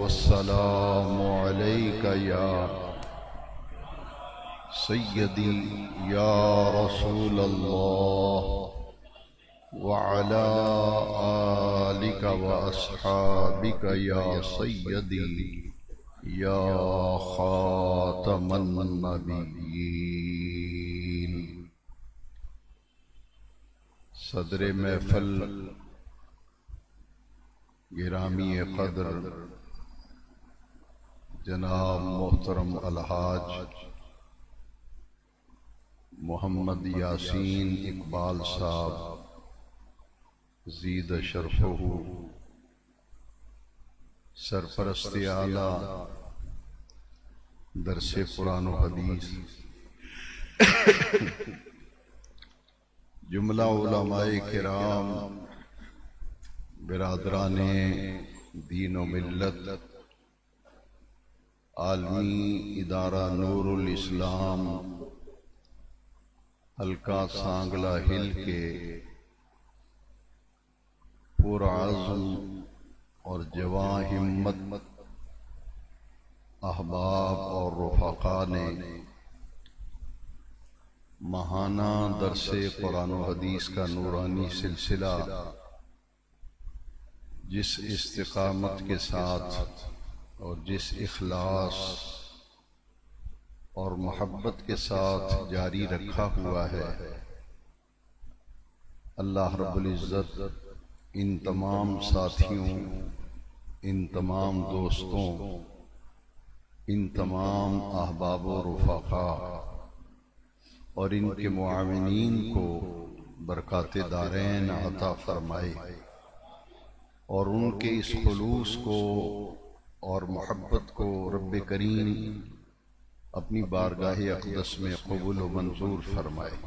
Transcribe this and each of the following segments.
والسلام عليك يا سيدي يا رسول الله وعلى آلك وأصحابك يا سيدي يا خاتم النبيين. صدر محفل گرامی قدر جناب محترم الحاج محمد یاسین اقبال صاحب زید شرفہ، سرپرست اعلیٰ درس قرآن و حدیث، جملہ علماء کرام، برادران دین و ملت، عالمی ادارہ نور الاسلام حلقہ سانگلہ ہل کے پرعزم اور جواں ہمت احباب اور رفقا نے ماہانہ درس قرآن و حدیث کا نورانی سلسلہ جس استقامت کے ساتھ اور جس اخلاص اور محبت کے ساتھ جاری رکھا ہوا ہے، اللہ رب العزت ان تمام ساتھیوں، ان تمام دوستوں، ان تمام احباب و رفقا اور ان کے معاونین کو برکات دارین عطا فرمائے، اور ان کے اس خلوص کو اور محبت کو رب کریم اپنی بارگاہ اقدس میں قبول و منظور فرمائے۔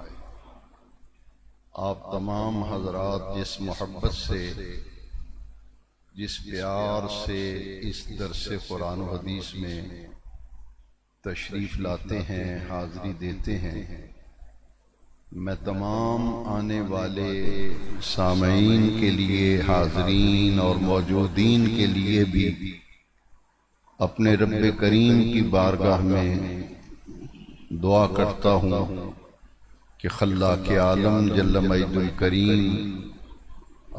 آپ تمام حضرات جس محبت سے، جس پیار سے اس درس قرآن و حدیث میں تشریف لاتے ہیں، حاضری دیتے ہیں، میں تمام آنے والے سامعین کے لیے، حاضرین اور موجودین کے لیے بھی اپنے رب کریم کی بارگاہ میں دعا کرتا ہوں کہ خلاق عالم جل مجد الکریم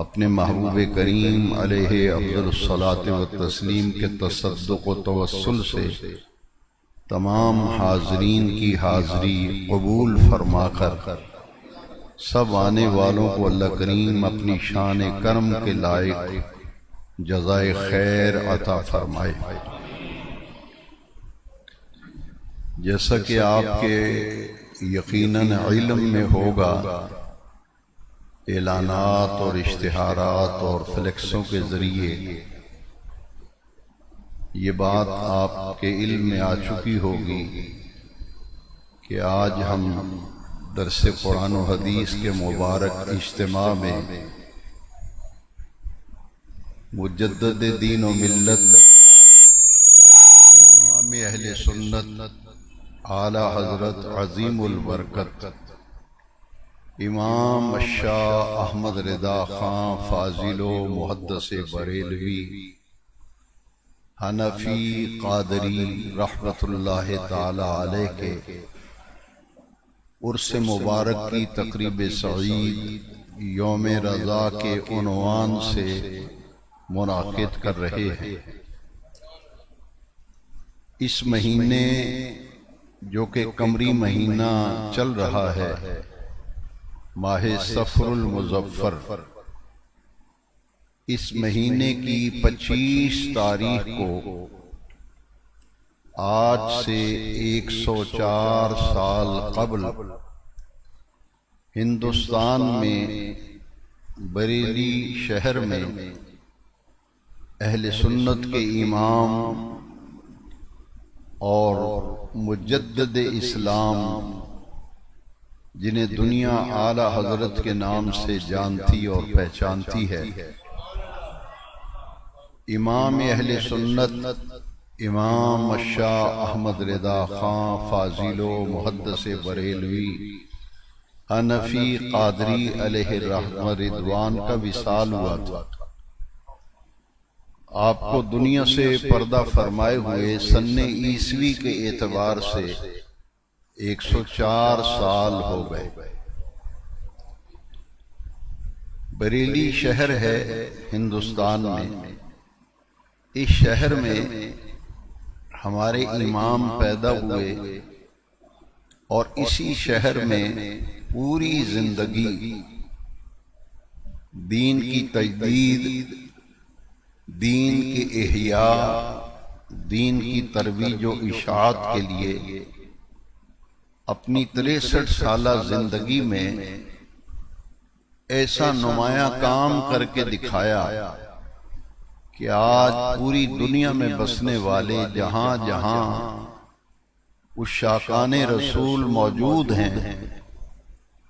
اپنے محبوب کریم علیہ افضل الصلاۃ والتسلیم کے تصدق و توسل سے تمام حاضرین کی حاضری قبول فرما کر سب آنے والوں کو اللہ کریم اپنی شان کرم کے لائق جزائے خیر عطا فرمائے۔ جیسا کہ آپ کے یقیناً علم میں ہوگا، اعلانات اور اشتہارات اور فلیکسوں کے ذریعے یہ بات آپ کے علم میں آ چکی ہوگی کہ آج ہم درس قرآن و حدیث کے مبارک اجتماع میں مجدد دین و ملت، امام اہل سنت، اعلی حضرت عظیم البرکت امام الشاہ احمد رضا خان فاضل و محدث بریلوی حنفی قادری رحمت اللہ تعالی علیہ کے عرس مبارک کی تقریب سعید یوم رضا کے عنوان سے منعقد کر رہے ہیں۔ اس مہینے جو کہ قمری مہینہ چل رہا ہے، ماہ صفر المظفر، اس مہینے کی 25 تاریخ کو آج سے 104 سال قبل ہندوستان میں بریلی شہر میں اہل سنت کے امام اور مجدد اسلام، جنہیں دنیا اعلی حضرت کے نام سے جانتی اور پہچانتی ہے، امام اہل سنت امام الشاہ احمد رضا خان فاضل و محدث بریلوی حنفی قادری علیہ الرحمہ رضوان کا وصال ہوا تھا۔ آپ کو دنیا سے پردہ فرمائے ہوئے سن عیسوی کے اعتبار سے 104 سال ہو گئے۔ بریلی شہر ہے ہندوستان میں، اس شہر میں ہمارے امام پیدا ہوئے اور اسی شہر میں پوری زندگی دین کی تجدید، دین کے احیاء، دین کی ترویج و اشاعت کے لیے اپنی 63 سالہ زندگی میں ایسا نمایاں کام کر کے دکھایا کہ آج پوری دنیا میں بسنے والے جہاں جہاں عشاقان رسول موجود ہیں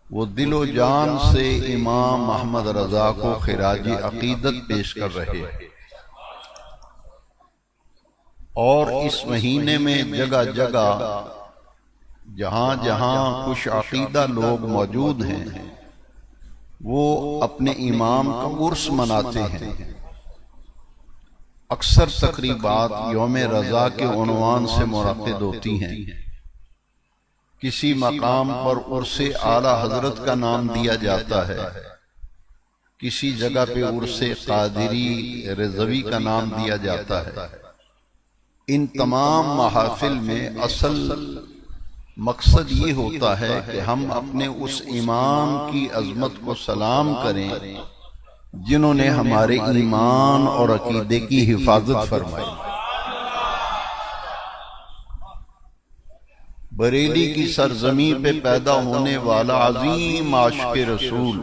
وہ دل و جان سے امام محمد رضا کو خراج عقیدت پیش کر رہے ہیں، اور اس مہینے میں جگہ جگہ جہاں جہاں خوش عقیدہ لوگ موجود ہیں وہ اپنے امام کا عرس مناتے ہیں۔ اکثر تقریبات یوم رضا کے عنوان سے منعقد ہوتی ہیں، کسی مقام پر عرس اعلیٰ حضرت کا نام دیا جاتا ہے، کسی جگہ پہ عرس قادری رضوی کا نام دیا جاتا ہے۔ ان تمام محافل میں اصل مقصد یہ ہوتا ہے کہ ہم اپنے اس امام کی عظمت کو سلام کریں جنہوں نے ہمارے ایمان اور عقیدے کی حفاظت فرمائی۔ بریلی کی سرزمین پہ پیدا ہونے والا عظیم عاشق رسول،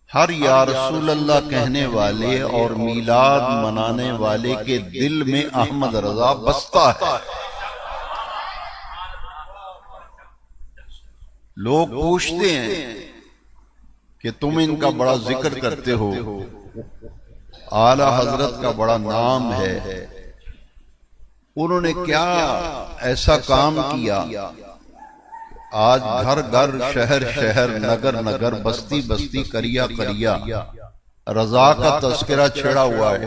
ہر یا رسول اللہ کہنے والے اور میلاد منانے والے کے دل میں احمد رضا بستا ہے۔ لوگ پوچھتے ہیں کہ تم ان کا بڑا ذکر کرتے ہو، اعلی حضرت کا بڑا نام ہے، انہوں نے کیا ایسا کام کیا آج گھر گھر، شہر شہر، نگر نگر، بستی بستی، کریا کریا رضا کا تذکرہ چھڑا ہوا ہے؟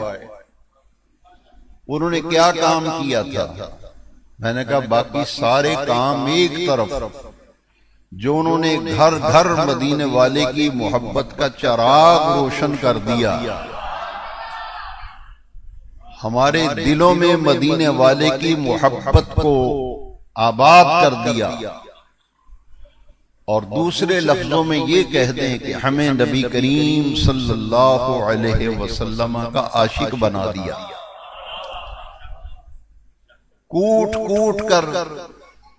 انہوں نے کیا کام کیا تھا؟ میں نے کہا باقی سارے کام ایک طرف، جو انہوں نے گھر گھر مدینے والے کی محبت کا چراغ روشن کر دیا، ہمارے دلوں میں مدینے والے کی محبت کو آباد کر دیا، اور دوسرے لفظوں میں یہ کہہ دیں کہ ہمیں نبی کریم صلی اللہ علیہ وسلم کا عاشق بنا دیا۔ کوٹ کوٹ کر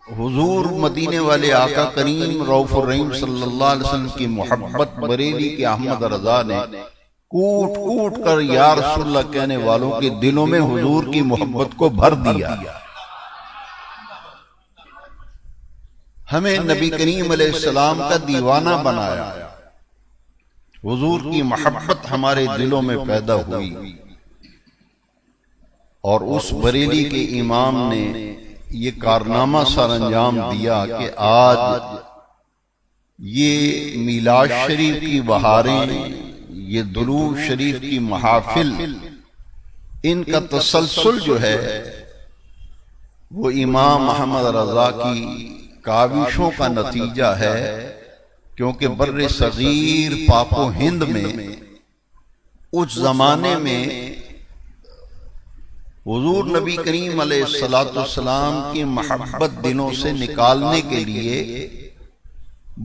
حضور مدینے والے آقا کریم رؤوف الرحیم صلی اللہ علیہ وسلم کی محبت بریلی کے احمد رضا نے کوٹ کوٹ کر یا رسول اللہ کہنے والوں کے دلوں میں حضور کی محبت کو بھر دیا۔ ہمیں نبی کریم علیہ السلام کا دیوانہ بنایا، حضور کی محبت ہمارے دلوں میں پیدا ہوئی، اور اس بریلی کے امام نے یہ کارنامہ سر انجام دیا کہ آج یہ میلاد شریف کی بہاریں، یہ درود شریف کی محافل، ان کا تسلسل جو ہے وہ امام محمد رضا کی کاوشوں کا نتیجہ ہے، کیونکہ بر صغیر پاک و ہند میں اس زمانے میں حضور نبی کریم علیہ السلام کی محبت دلوں سے نکالنے کے لیے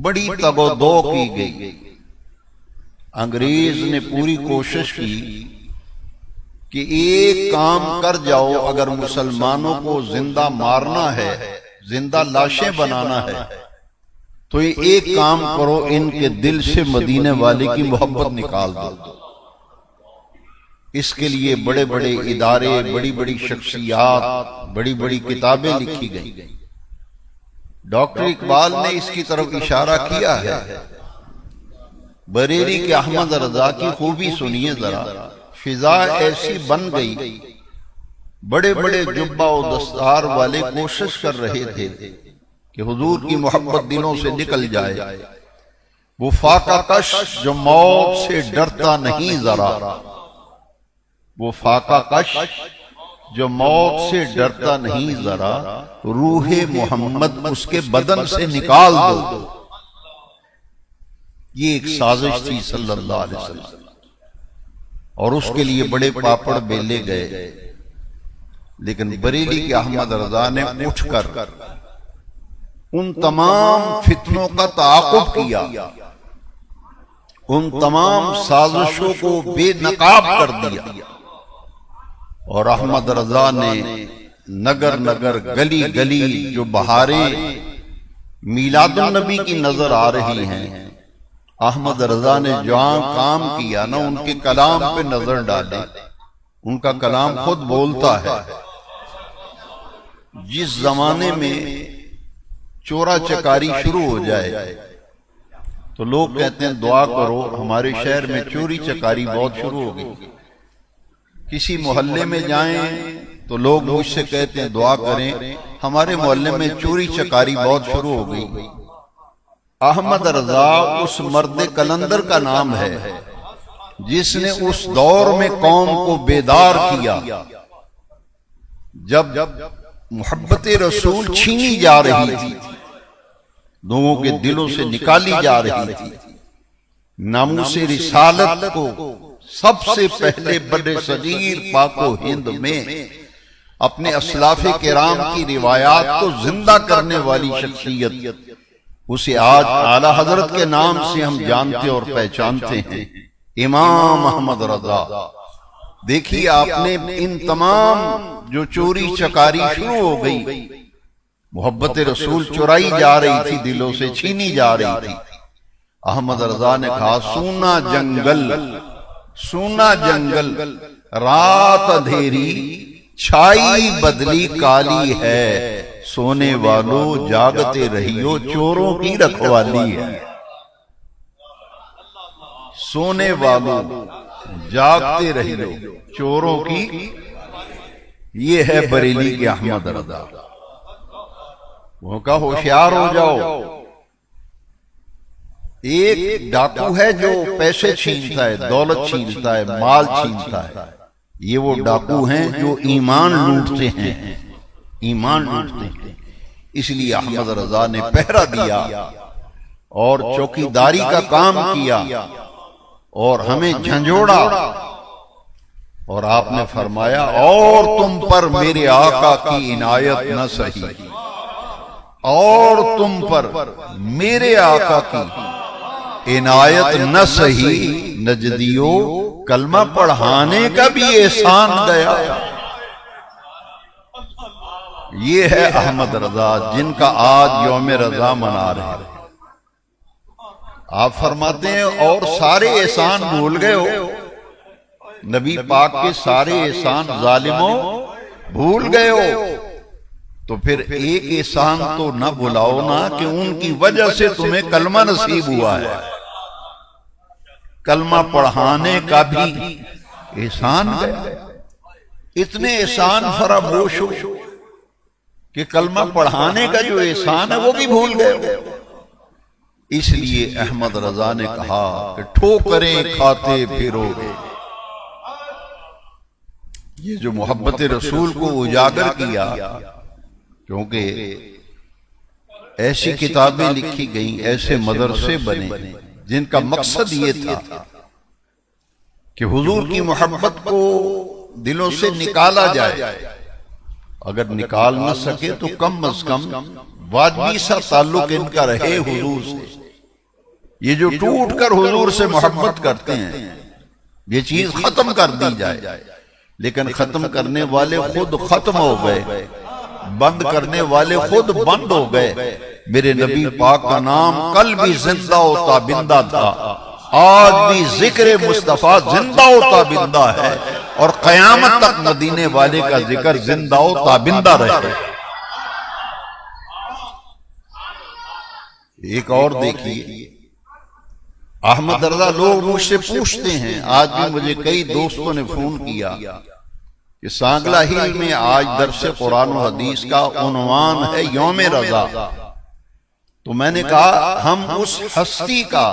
بڑی تگ و دو کی گئی۔ انگریز نے پوری کوشش کی کہ ایک کام کر جاؤ، اگر مسلمانوں کو زندہ مارنا ہے، زندہ لاشیں بنانا ہے، تو یہ ایک کام کرو، ان کے دل سے مدینے والے کی محبت نکال دو۔ اس کے لیے بڑے بڑے ادارے، بڑی بڑی شخصیات، بڑی بڑی کتابیں لکھی گئیں۔ ڈاکٹر اقبال نے اس کی طرف اشارہ کیا ہے۔ بریلی کے احمد رضا کی خوبی سنیے ذرا، فضا ایسی بن گئی، بڑے بڑے جبہ و دستار والے کوشش کر رہے تھے کہ حضور کی محبت دلوں سے نکل جائے۔ وہ فاقہ کش جو موت سے ڈرتا نہیں ذرا، وہ فاقہ کش جو موت سے ڈرتا نہیں ذرا، روح محمد اس کے بدن سے نکال دو۔ یہ ایک سازش تھی صلی اللہ علیہ وسلم، اور اس کے لیے بڑے پاپڑ بیلے گئے، لیکن بریلی کے احمد رضا نے اٹھ کر ان تمام فتنوں کا تعاقب کیا، ان تمام سازشوں کو بے نقاب کر دیا، اور احمد رضا نے نگر نگر گلی گلی جو بہاریں میلاد النبی کی نظر آ رہی ہیں، احمد رضا نے جہاں کام کیا نا، ان کے کلام پہ نظر ڈالے۔ ان کا کلام خود بولتا ہے۔ جس زمانے میں چورا چکاری شروع ہو جائے تو لوگ کہتے ہیں دعا کرو، ہمارے شہر میں چوری چکاری بہت شروع ہو گئی۔ کسی محلے میں جائیں تو لوگ مجھ سے کہتے ہیں دعا کریں، ہمارے محلے میں چوری چکاری بہت شروع ہو گئی۔ احمد رضا اس مرد کلندر کا نام ہے جس نے اس دور میں قوم کو بیدار کیا، جب محبت رسول چھینی جا رہی تھی، لوگوں کے دلوں سے نکالی جا رہی تھی۔ ناموس رسالت کو سب سے پہلے بر صغیر پاک و ہند میں اپنے اسلاف کرام کی روایات کو زندہ کرنے والی شخصیت، اسے آج اعلیٰ حضرت کے نام سے ہم جانتے اور پہچانتے ہیں، امام احمد رضا۔ دیکھیے آپ نے ان تمام جو چوری چکاری شروع ہو گئی، محبت رسول چرائی جا رہی تھی، دلوں سے چھینی جا رہی تھی، احمد رضا نے کہا سونا جنگل، سونا جنگل، رات اندھیری چھائی بدلی کالی ہے، سونے والو جاگتے رہیو چوروں کی رکھوالی ہے۔ سونے والو جاگتے رہیو چوروں کی، یہ ہے بریلی کے احمد رضا۔ وہ کہا ہوشیار ہو جاؤ۔ ایک ڈاکو ہے جو پیسے چھینتا ہے، دولت چھینتا ہے، مال چھینتا ہے، یہ وہ ڈاکو ہیں جو ایمان لوٹتے ہیں، ایمان لوٹتے ہیں۔ اس لیے احمد رضا نے پہرا دیا اور چوکیداری کا کام کیا اور ہمیں جھنجھوڑا، اور آپ نے فرمایا اور تم پر میرے آقا کی عنایت نہ سہی، اور تم پر میرے آقا کی عنایت نہ سہی، نجدیو کلمہ پڑھانے کا بھی احسان گیا۔ یہ ہے احمد رضا جن کا آج یوم رضا منا رہے ہیں۔ آپ فرماتے ہیں اور سارے احسان بھول گئے ہو، نبی پاک کے سارے احسان ظالموں بھول گئے ہو، تو پھر ایک احسان تو نہ بھلاؤ نا کہ ان کی وجہ سے تمہیں کلمہ نصیب ہوا ہے۔ کلمہ پڑھانے کا بھی احسان گیا، اتنے احسان فراموش ہو کہ کلمہ پڑھانے کا جو احسان ہے وہ بھی بھول گئے۔ اس لیے احمد رضا نے کہا کہ ٹھوکریں کھاتے پھرو گے۔ یہ جو محبت رسول کو اجاگر کیا، کیونکہ ایسی کتابیں لکھی گئیں، ایسے مدرسے بنے جن کا مقصد یہ تھا کہ حضور کی محبت کو دلوں سے نکالا جائے، اگر نکال نہ سکے تو کم از کم واجبی سا تعلق ان کا رہے حضور سے۔ یہ جو ٹوٹ کر حضور سے محبت کرتے ہیں، یہ چیز ختم کر دی جائے، لیکن ختم کرنے والے خود ختم ہو گئے، بند کرنے والے خود بند ہو گئے۔ میرے نبی پاک کا نام کل بھی زندہ و تابندہ تھا، آج بھی ذکر مصطفیٰ زندہ و تابندہ ہے، اور قیامت تک مدینے والے کا ذکر زندہ و تابندہ رہے۔ ایک اور دیکھیے، احمد رضا، لوگ مجھ سے پوچھتے ہیں، آج بھی مجھے کئی دوستوں نے فون کیا کہ سانگلہ ہل میں آج درس قرآن و حدیث کا عنوان ہے یوم رضا، تو میں نے کہا ہم اس ہستی کا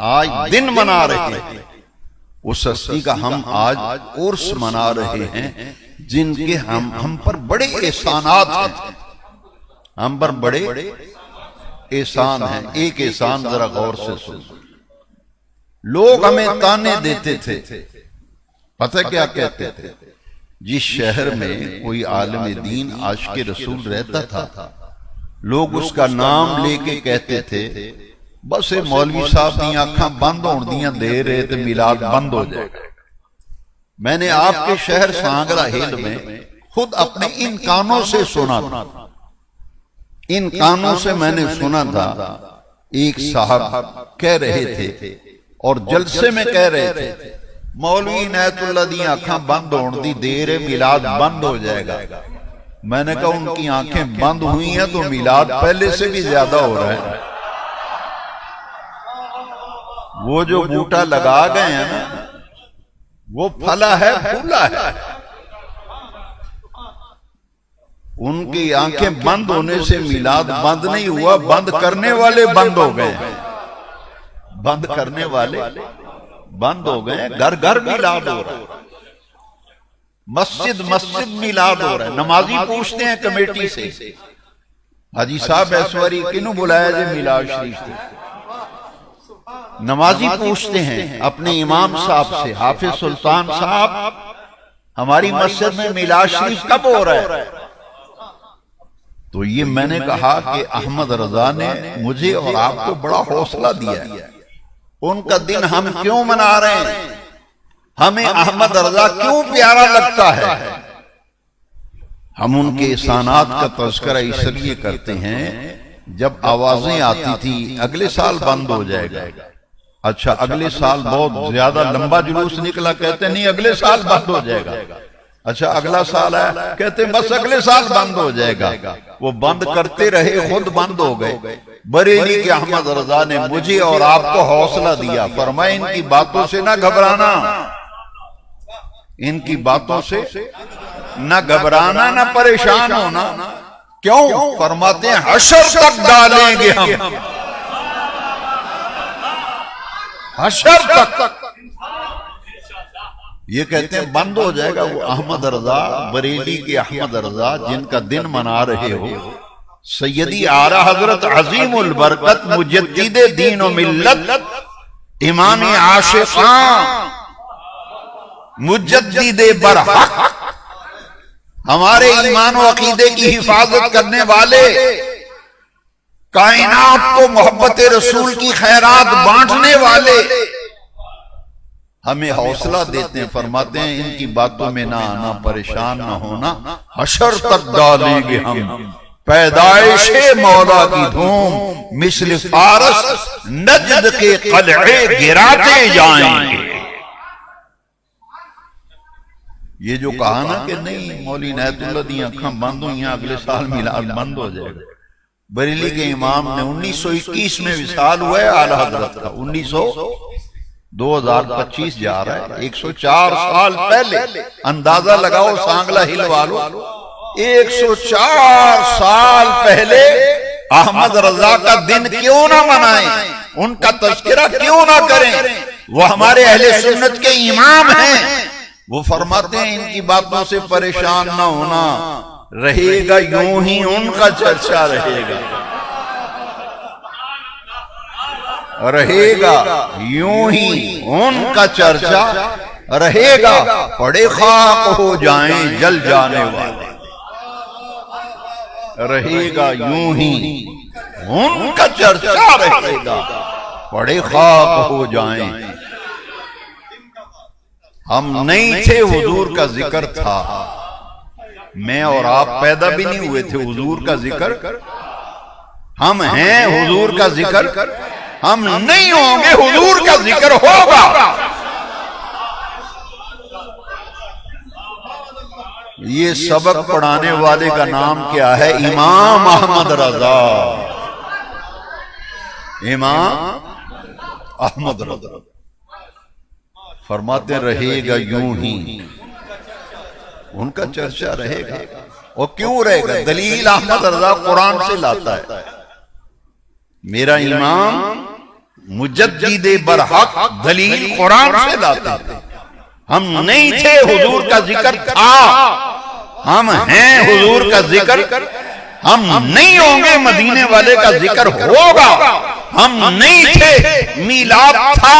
آج دن منا رہے ہیں، اس ہستی کا ہم آج عرس منا رہے ہیں جن کے ہم پر بڑے احسانات ہیں، ہم پر بڑے احسان ہیں۔ ایک احسان ذرا غور سے سن، لوگ ہمیں تانے دیتے تھے، پتہ کیا کہتے تھے؟ جس شہر میں کوئی عالم دین عاشق رسول رہتا تھا، لوگ اس کا نام لے کے کہتے تھے بس اے مولوی صاحب دیاں آنکھاں بند ہون دیاں دے رہے تھے، میلاد بند ہو جائے گا۔ میں نے آپ کے شہر سانگلہ ہل میں خود اپنے ان کانوں سے سنا تھا، ان کانوں سے میں نے سنا تھا، ایک صاحب کہہ رہے تھے اور جلسے میں کہہ رہے تھے مولوی عنایت اللہ دی آنکھاں بند ہون دی دیر ہے، میلاد بند ہو جائے گا۔ میں نے کہا ان کی آنکھیں بند ہوئی ہیں تو میلاد پہلے سے بھی زیادہ ہو رہا ہے۔ وہ جو بوٹا لگا گئے ہیں نا، وہ پھلا ہے پھولا ہے، ان کی آنکھیں بند ہونے سے میلاد بند نہیں ہوا، بند کرنے والے بند ہو گئے، بند کرنے والے بند ہو گئے۔ گھر گھر میلاد ہو رہا ہے، مسجد مسجد میلاد ہو رہا ہے۔ نمازی پوچھتے ہیں کمیٹی سے، حاجی صاحب ایسواری کنوں بلایا جے میلاد شریف تھے؟ نمازی پوچھتے ہیں اپنے امام صاحب سے، حافظ سلطان صاحب ہماری مسجد میں میلاد شریف کب ہو رہا ہے؟ تو یہ میں نے کہا کہ احمد رضا نے مجھے اور آپ کو بڑا حوصلہ دیا ہے، ان کا دن ہم کیوں منا رہے ہیں، ہمیں احمد رضا کیوں پیارا لگتا ہے؟ ہم ان کے احسانات کا تذکرہ اس لیے کرتے ہیں جب آوازیں آتی تھی اگلے سال بند ہو جائے گا، اچھا اگلے سال بہت زیادہ لمبا جلوس نکلا، کہتے نہیں اگلے سال بند ہو جائے گا، اچھا اگلا سال ہے، کہتے بس اگلے سال بند ہو جائے گا۔ وہ بند کرتے رہے، خود بند ہو گئے۔ بریلی کے احمد رضا نے مجھے اور آپ کو حوصلہ دیا، فرمایا ان کی باتوں سے نہ گھبرانا، ان کی باتوں سے نہ گھبرانا نہ پریشان ہونا۔ کیوں؟ فرماتے ہیں حشر تک ڈالیں گے ہم، حشر تک۔ یہ کہتے ہیں بند ہو جائے گا۔ وہ احمد رضا، بریلی کے احمد رضا جن کا دن منا رہے ہو، سیدی آرا حضرت عظیم البرکت مجدد دین و ملت، امام عاشقاں، مجدد برحق، ہمارے ایمان و عقیدے کی حفاظت کرنے والے، کائنات کو محبت رسول کی خیرات بانٹنے والے ہمیں حوصلہ دیتے ہیں، فرماتے ہیں ان کی باتوں میں نہ آنا، پریشان نہ ہونا، حشر تک ڈالیں گے ہم پیدائش مولا کی دھوم، مثل فارس نجد کے قلعے گراتے جائیں گے۔ یہ جو کہا نا کہ نہیں مولوی عنایت اللہ دی آنکھاں بند ہوئی ہیں اگلے سال میلاد بند ہو جائے گا، بریلی کے امام نے 1921 میں وصال ہوا ہے اعلی حضرت کا، 2025 جا رہا ہے، 104 سال پہلے، اندازہ لگاؤ سانگلہ ہل والو، 104 سال پہلے احمد رضا کا دن کیوں نہ منائیں، ان کا تذکرہ کیوں نہ کریں؟ وہ ہمارے اہل سنت کے امام ہیں۔ وہ فرماتے ہیں ان کی باتوں سے پریشان نہ ہونا، رہے گا یوں ہی ان کا چرچا رہے گا، رہے گا یوں ہی ان کا چرچا رہے گا، پڑے خاک ہو جائیں جل جانے والے، رہے گا یوں ہی ان کا چرچا رہے گا، پڑے خاک ہو جائیں۔ ہم نہیں تھے، حضور کا ذکر تھا، میں اور آپ پیدا بھی نہیں ہوئے تھے، حضور کا ذکر ہم ہیں، حضور کا ذکر ہم نہیں ہوں گے، حضور کا ذکر ہوگا۔ یہ سبق پڑھانے والے کا نام کیا ہے؟ امام احمد رضا، امام احمد رضا فرماتے رہے گا یوں ہی ان کا چرچا رہے گا۔ اور کیوں رہے گا؟ دلیل احمد رضا قرآن سے لاتا ہے، میرا امام مجدد برحق دلیل قرآن سے لاتا ہے۔ ہم نہیں تھے، حضور کا ذکر تھا، ہم ہیں حضور کا ذکر، ہم نہیں ہوں گے مدینے والے کا ذکر ہوگا، ہم نہیں تھے میلاد تھا،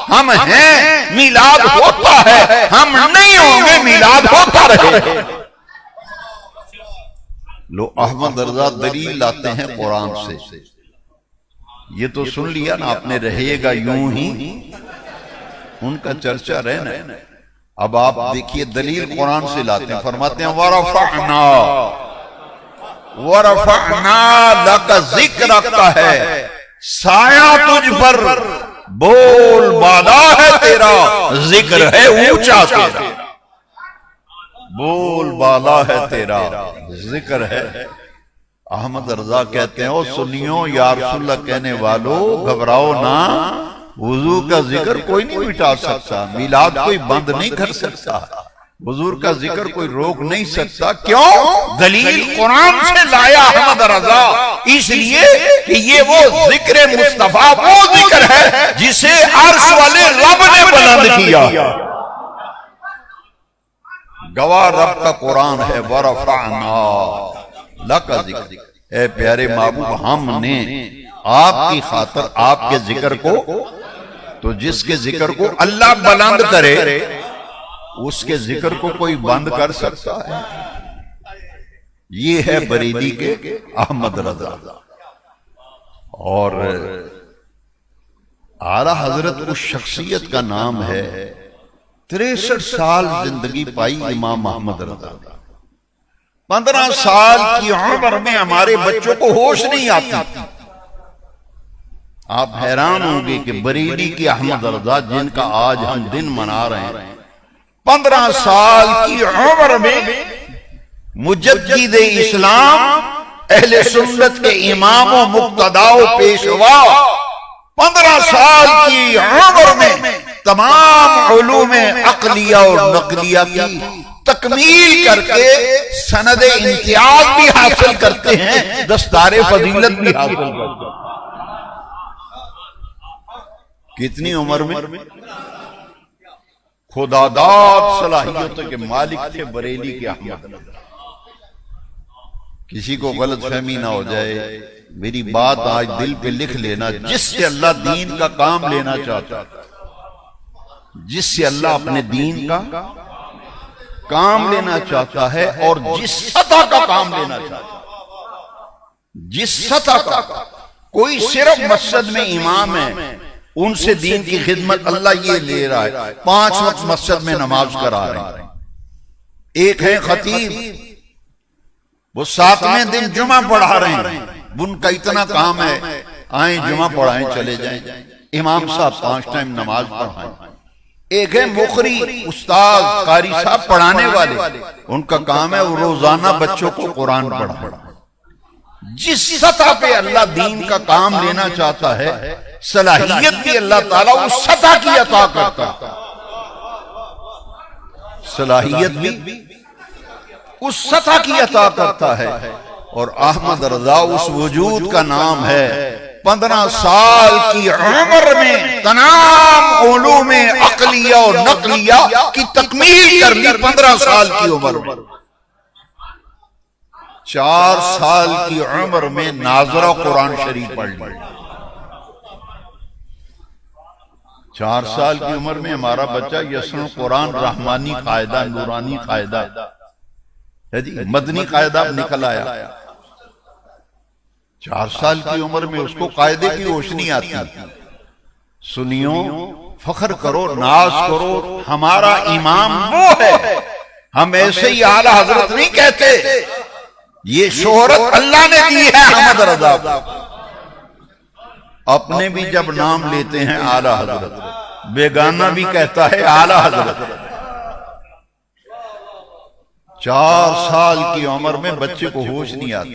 ہم ہیں میلاد ہوتا ہے، ہم نہیں ہوں گے میلاد ہوتا رہے۔ لو احمد رضا دلیل لاتے ہیں قرآن سے، یہ تو سن لیا نا آپ نے، رہے گا یوں ہی، ان کا چرچا رہنا۔ اب آپ دیکھیے دلیل قرآن سے لاتے ہیں، فرماتے ہیں وَرَفَعْنَا لَكَ ذِكْرَكَ کا ہے، سایہ تجھ پر، بول بالا ہے تیرا، ذکر ہے اونچا تیرا، بول بالا ہے تیرا، ذکر ہے۔ احمد رضا کہتے ہیں او سنیو یا رسول اللہ کہنے والو گھبراؤ نہ، حضور کا ذکر کوئی نہیں مٹا سکتا، میلاد کوئی بند نہیں کر سکتا، حضور کا ذکر کوئی روک نہیں سکتا۔ کیوں؟ دلیل قرآن سے لایا احمد رضا، اس لیے کہ یہ وہ ذکر مصطفیٰ، وہ ذکر ہے جسے عرش والے رب نے بلند کیا۔ گواہ رب کا قرآن ہے وَرَفَعْنَا لَكَ ذِكْرَكَ، اے پیارے محبوب ہم نے آپ کی خاطر آپ کے ذکر کو، تو جس کے ذکر کو اللہ بلند کرے اس کے ذکر کو کوئی بند کر سکتا ہے؟ یہ ہے بریلی کے احمد رضا۔ اور اعلیٰ حضرت اس شخصیت کا نام ہے، 63 سال زندگی پائی امام احمد رضا، 15 سال کی عمر میں ہمارے بچوں کو ہوش نہیں آتی۔ آپ حیران ہوں گے کہ بریلی کی احمد رضا جن کا آج ہم دن منا رہے ہیں، 15 سال کی عمر میں مجدد اسلام، اہل سنت کے امام و مقتدا و پیشوا، 15 سال کی عمر میں تمام علوم عقلیہ اور نقلیہ کی تکمیل کر کے سند امتیاز بھی حاصل کرتے ہیں، دستار فضیلت بھی حاصل کرتے ہیں۔ کتنی عمر میں؟ خدا داد صلاحیتوں کے مالک تھے بریلی کے احمد رضا۔ کسی کو غلط فہمی نہ ہو جائے، میری بات آج دل پہ لکھ لینا، جس سے اللہ دین کا کام لینا چاہتا، جس سے اللہ اپنے دین کا کام لینا چاہتا ہے، اور جس سطح کا کام لینا چاہتا ہے، جس سطح کا، کوئی صرف مسجد میں امام ہے، ان سے دین کی خدمت اللہ یہ لے رہا ہے، 5 وقت مسجد میں نماز کرا رہے ہیں۔ ایک ہے خطیب، وہ 7ویں دن جمعہ پڑھا رہے ہیں، ان کا اتنا کام ہے، آئیں جمعہ پڑھائیں چلے جائیں، امام صاحب 5 ٹائم نماز پڑھائیں۔ ایک ہے مقری، استاد قاری صاحب پڑھانے والے، ان کا کام ہے وہ روزانہ بچوں کو قرآن پڑھائیں۔ جس سطح پہ اللہ دین کا کام لینا چاہتا ہے، صلاحیت بھی اللہ تعالیٰ اس سطح کی عطا کرتا ہے، صلاحیت بھی اس سطح کی عطا کرتا ہے۔ اور احمد رضا اس وجود کا نام ہے، 15 سال کی عمر میں تمام علوم عقلیہ اور نقلیہ کی تکمیل کر لی، 15 سال کی عمر میں۔ 4 سال کی عمر میں ناظرہ قرآن شریف پڑھ لی۔ 4 سال کی عمر میں ہمارا بچہ یسن قرآن رحمانی قاعدہ، نورانی قاعدہ ہے جی، مدنی قاعدہ نکل آیا۔ 4 سال کی عمر میں اس کو قاعدے کی ہوش نہیں آتی۔ سنیو، فخر کرو، ناز کرو، ہمارا امام وہ ہے، ہم ایسے ہی اعلیٰ حضرت نہیں کہتے، یہ شہرت اللہ نے دی ہے احمد رضا۔ اپنے بھی جب نام لیتے ہیں اعلیٰ حضرت، بیگانہ بھی کہتا ہے اعلیٰ حضرت۔ 4 سال کی عمر میں بچے کو ہوش نہیں آتی،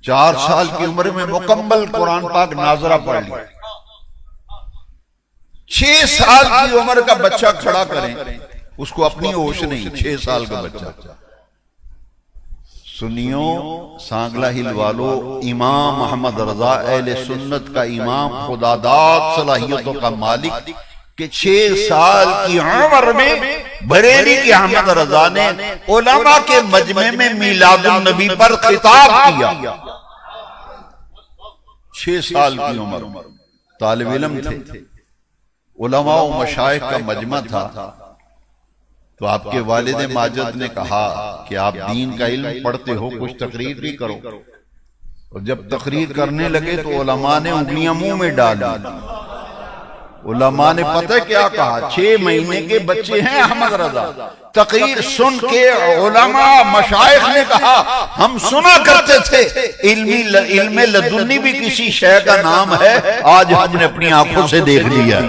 4 سال کی عمر میں مکمل قرآن پاک ناظرہ پڑھ لیا۔ 6 سال کی عمر کا بچہ کھڑا کریں، اس کو اپنی ہوش نہیں، 6 سال کا بچہ۔ سنیو، سانگلہ ہل والو، امام محمد رضا اہل سنت کا امام، خدا داد صلاحیتوں کا مالک، کہ 6 سال کی عمر میں بریلی کے احمد رضا نے علماء کے مجمع میں میلاد النبی پر خطاب کیا. 6 سال کی عمر، طالب علم تھے، علماء و مشائخ کا مجمع تھا. تو آپ کے والد ماجد نے کہا کہ آپ دین کا علم پڑھتے ہو، کچھ تقریر بھی کرو. اور جب تقریر کرنے لگے تو علماء نے انگلیاں منہ میں ڈالی. علماء نے پتہ کیا کہا، 6 مہینے کے بچے ہیں احمد رضا. تقریر سن کے علماء مشائخ نے کہا ہم سنا کرتے تھے علم لدنی بھی کسی شے کا نام ہے، آج ہم نے اپنی آنکھوں سے دیکھ لیا.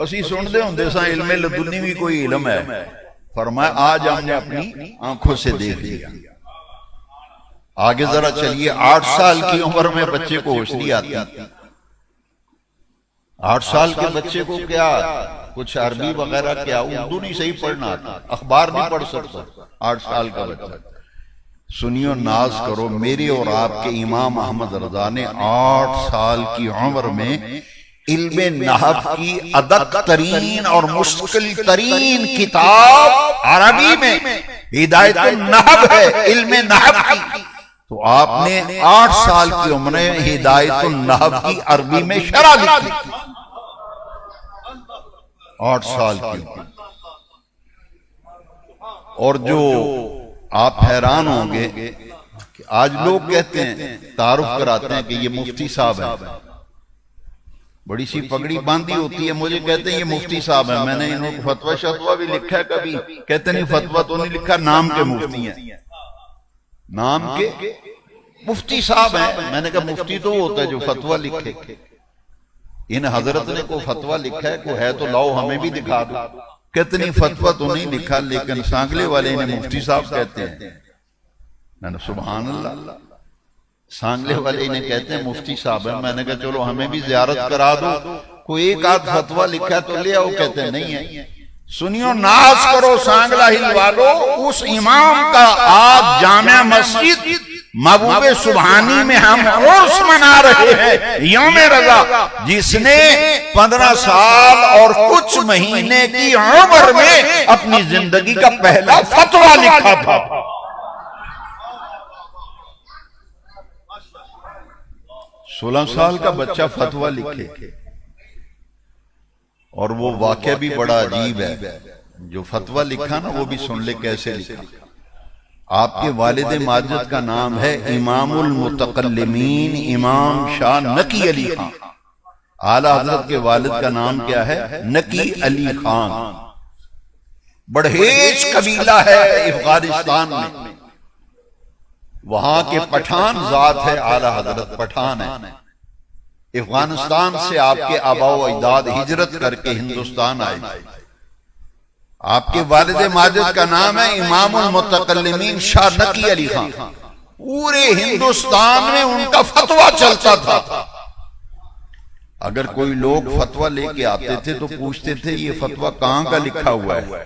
اسی سنتے ہوندے سا علم لدنی بھی کوئی علم ہے، فرمایا آج ہم نے اپنی آنکھوں سے دیکھ لیا. آگے ذرا چلیے، 8 سال کی عمر میں بچے کو ہوش نہیں آتی. 8 سال کے بچے کو کیا کچھ عربی وغیرہ، کیا اردو نہیں صحیح پڑھنا آتا، اخبار نہیں پڑھ سکتا 8 سال کا بچہ. سنیو ناز کرو، میرے اور آپ کے امام احمد رضا نے 8 سال کی عمر میں علم نحو کی ادق ترین اور مشکل ترین کتاب عربی میں ہدایت النحو ہے، علم نحو کی. تو آپ نے 8 سال کی عمر میں ہدایت النحو کی عربی میں شرح لکھی. 8 سال کی عمر. اور جو آپ حیران ہوں گے کہ آج لوگ کہتے ہیں، تعارف کراتے ہیں کہ یہ مفتی صاحب ہیں، بڑی سی پگڑی باندھی ہوتی ہے، مجھے کہتے ہیں یہ مفتی صاحب ہیں. میں نے انہوں کو فتویٰ شتویٰ بھی لکھا ہے کبھی، کہتے نہیں فتویٰ تو نہیں لکھا، نام کے مفتی ہیں، نام کے مفتی صاحب ہیں. میں نے کہا مفتی تو وہ ہوتا ہے جو فتویٰ لکھے. ان حضرت نے کو فتویٰ لکھا ہے، کو ہے تو لاؤ ہمیں بھی دکھا دو. کہتے نہیں فتویٰ تو نہیں لکھا، لیکن سانگلے والے انہیں مفتی صاحب کہتے ہیں. میں نے سبحان اللہ، سانگلے والے انہیں کہتے ہیں مفتی صاحب ہیں. میں نے کہا چلو ہمیں بھی زیارت کرا دو، کوئی ایک آدھ فتویٰ لکھا تو لے آؤ. کہتے ہیں نہیں ہے. سنیو ناز کرو سانگلہ ہل والو، اس امام کا آج جامع مسجد محبوب سبحانی میں ہم عرس منا رہے ہیں، یوم رضا، جس نے 15 سال اور کچھ مہینے کی عمر میں اپنی زندگی کا پہلا فتویٰ لکھا تھا. 16 سال کا بچہ فتویٰ لکھے. اور وہ واقعہ بھی بڑا عجیب ہے. جو فتویٰ لکھا نا وہ بھی سن لے کیسے لکھا. آپ کے والد ماجد کا نام ہے امام المتکلمین امام شاہ نقی علی خان. اعلی حضرت کے والد کا نام کیا ہے؟ نقی علی خان. بڑھیج قبیلہ ہے افغانستان میں، وہاں کے پٹھان ذات ہے. اعلی حضرت پٹھان ہے. افغانستان سے آپ کے آباء و اجداد ہجرت کر کے ہندوستان آئے. آپ کے والد ماجد کا نام ہے امام المتکلمین شاہ نقی علی خان. پورے ہندوستان میں ان کا فتویٰ چلتا تھا. اگر کوئی لوگ فتویٰ لے کے آتے تھے تو پوچھتے تھے یہ فتویٰ کہاں کا لکھا ہوا ہے.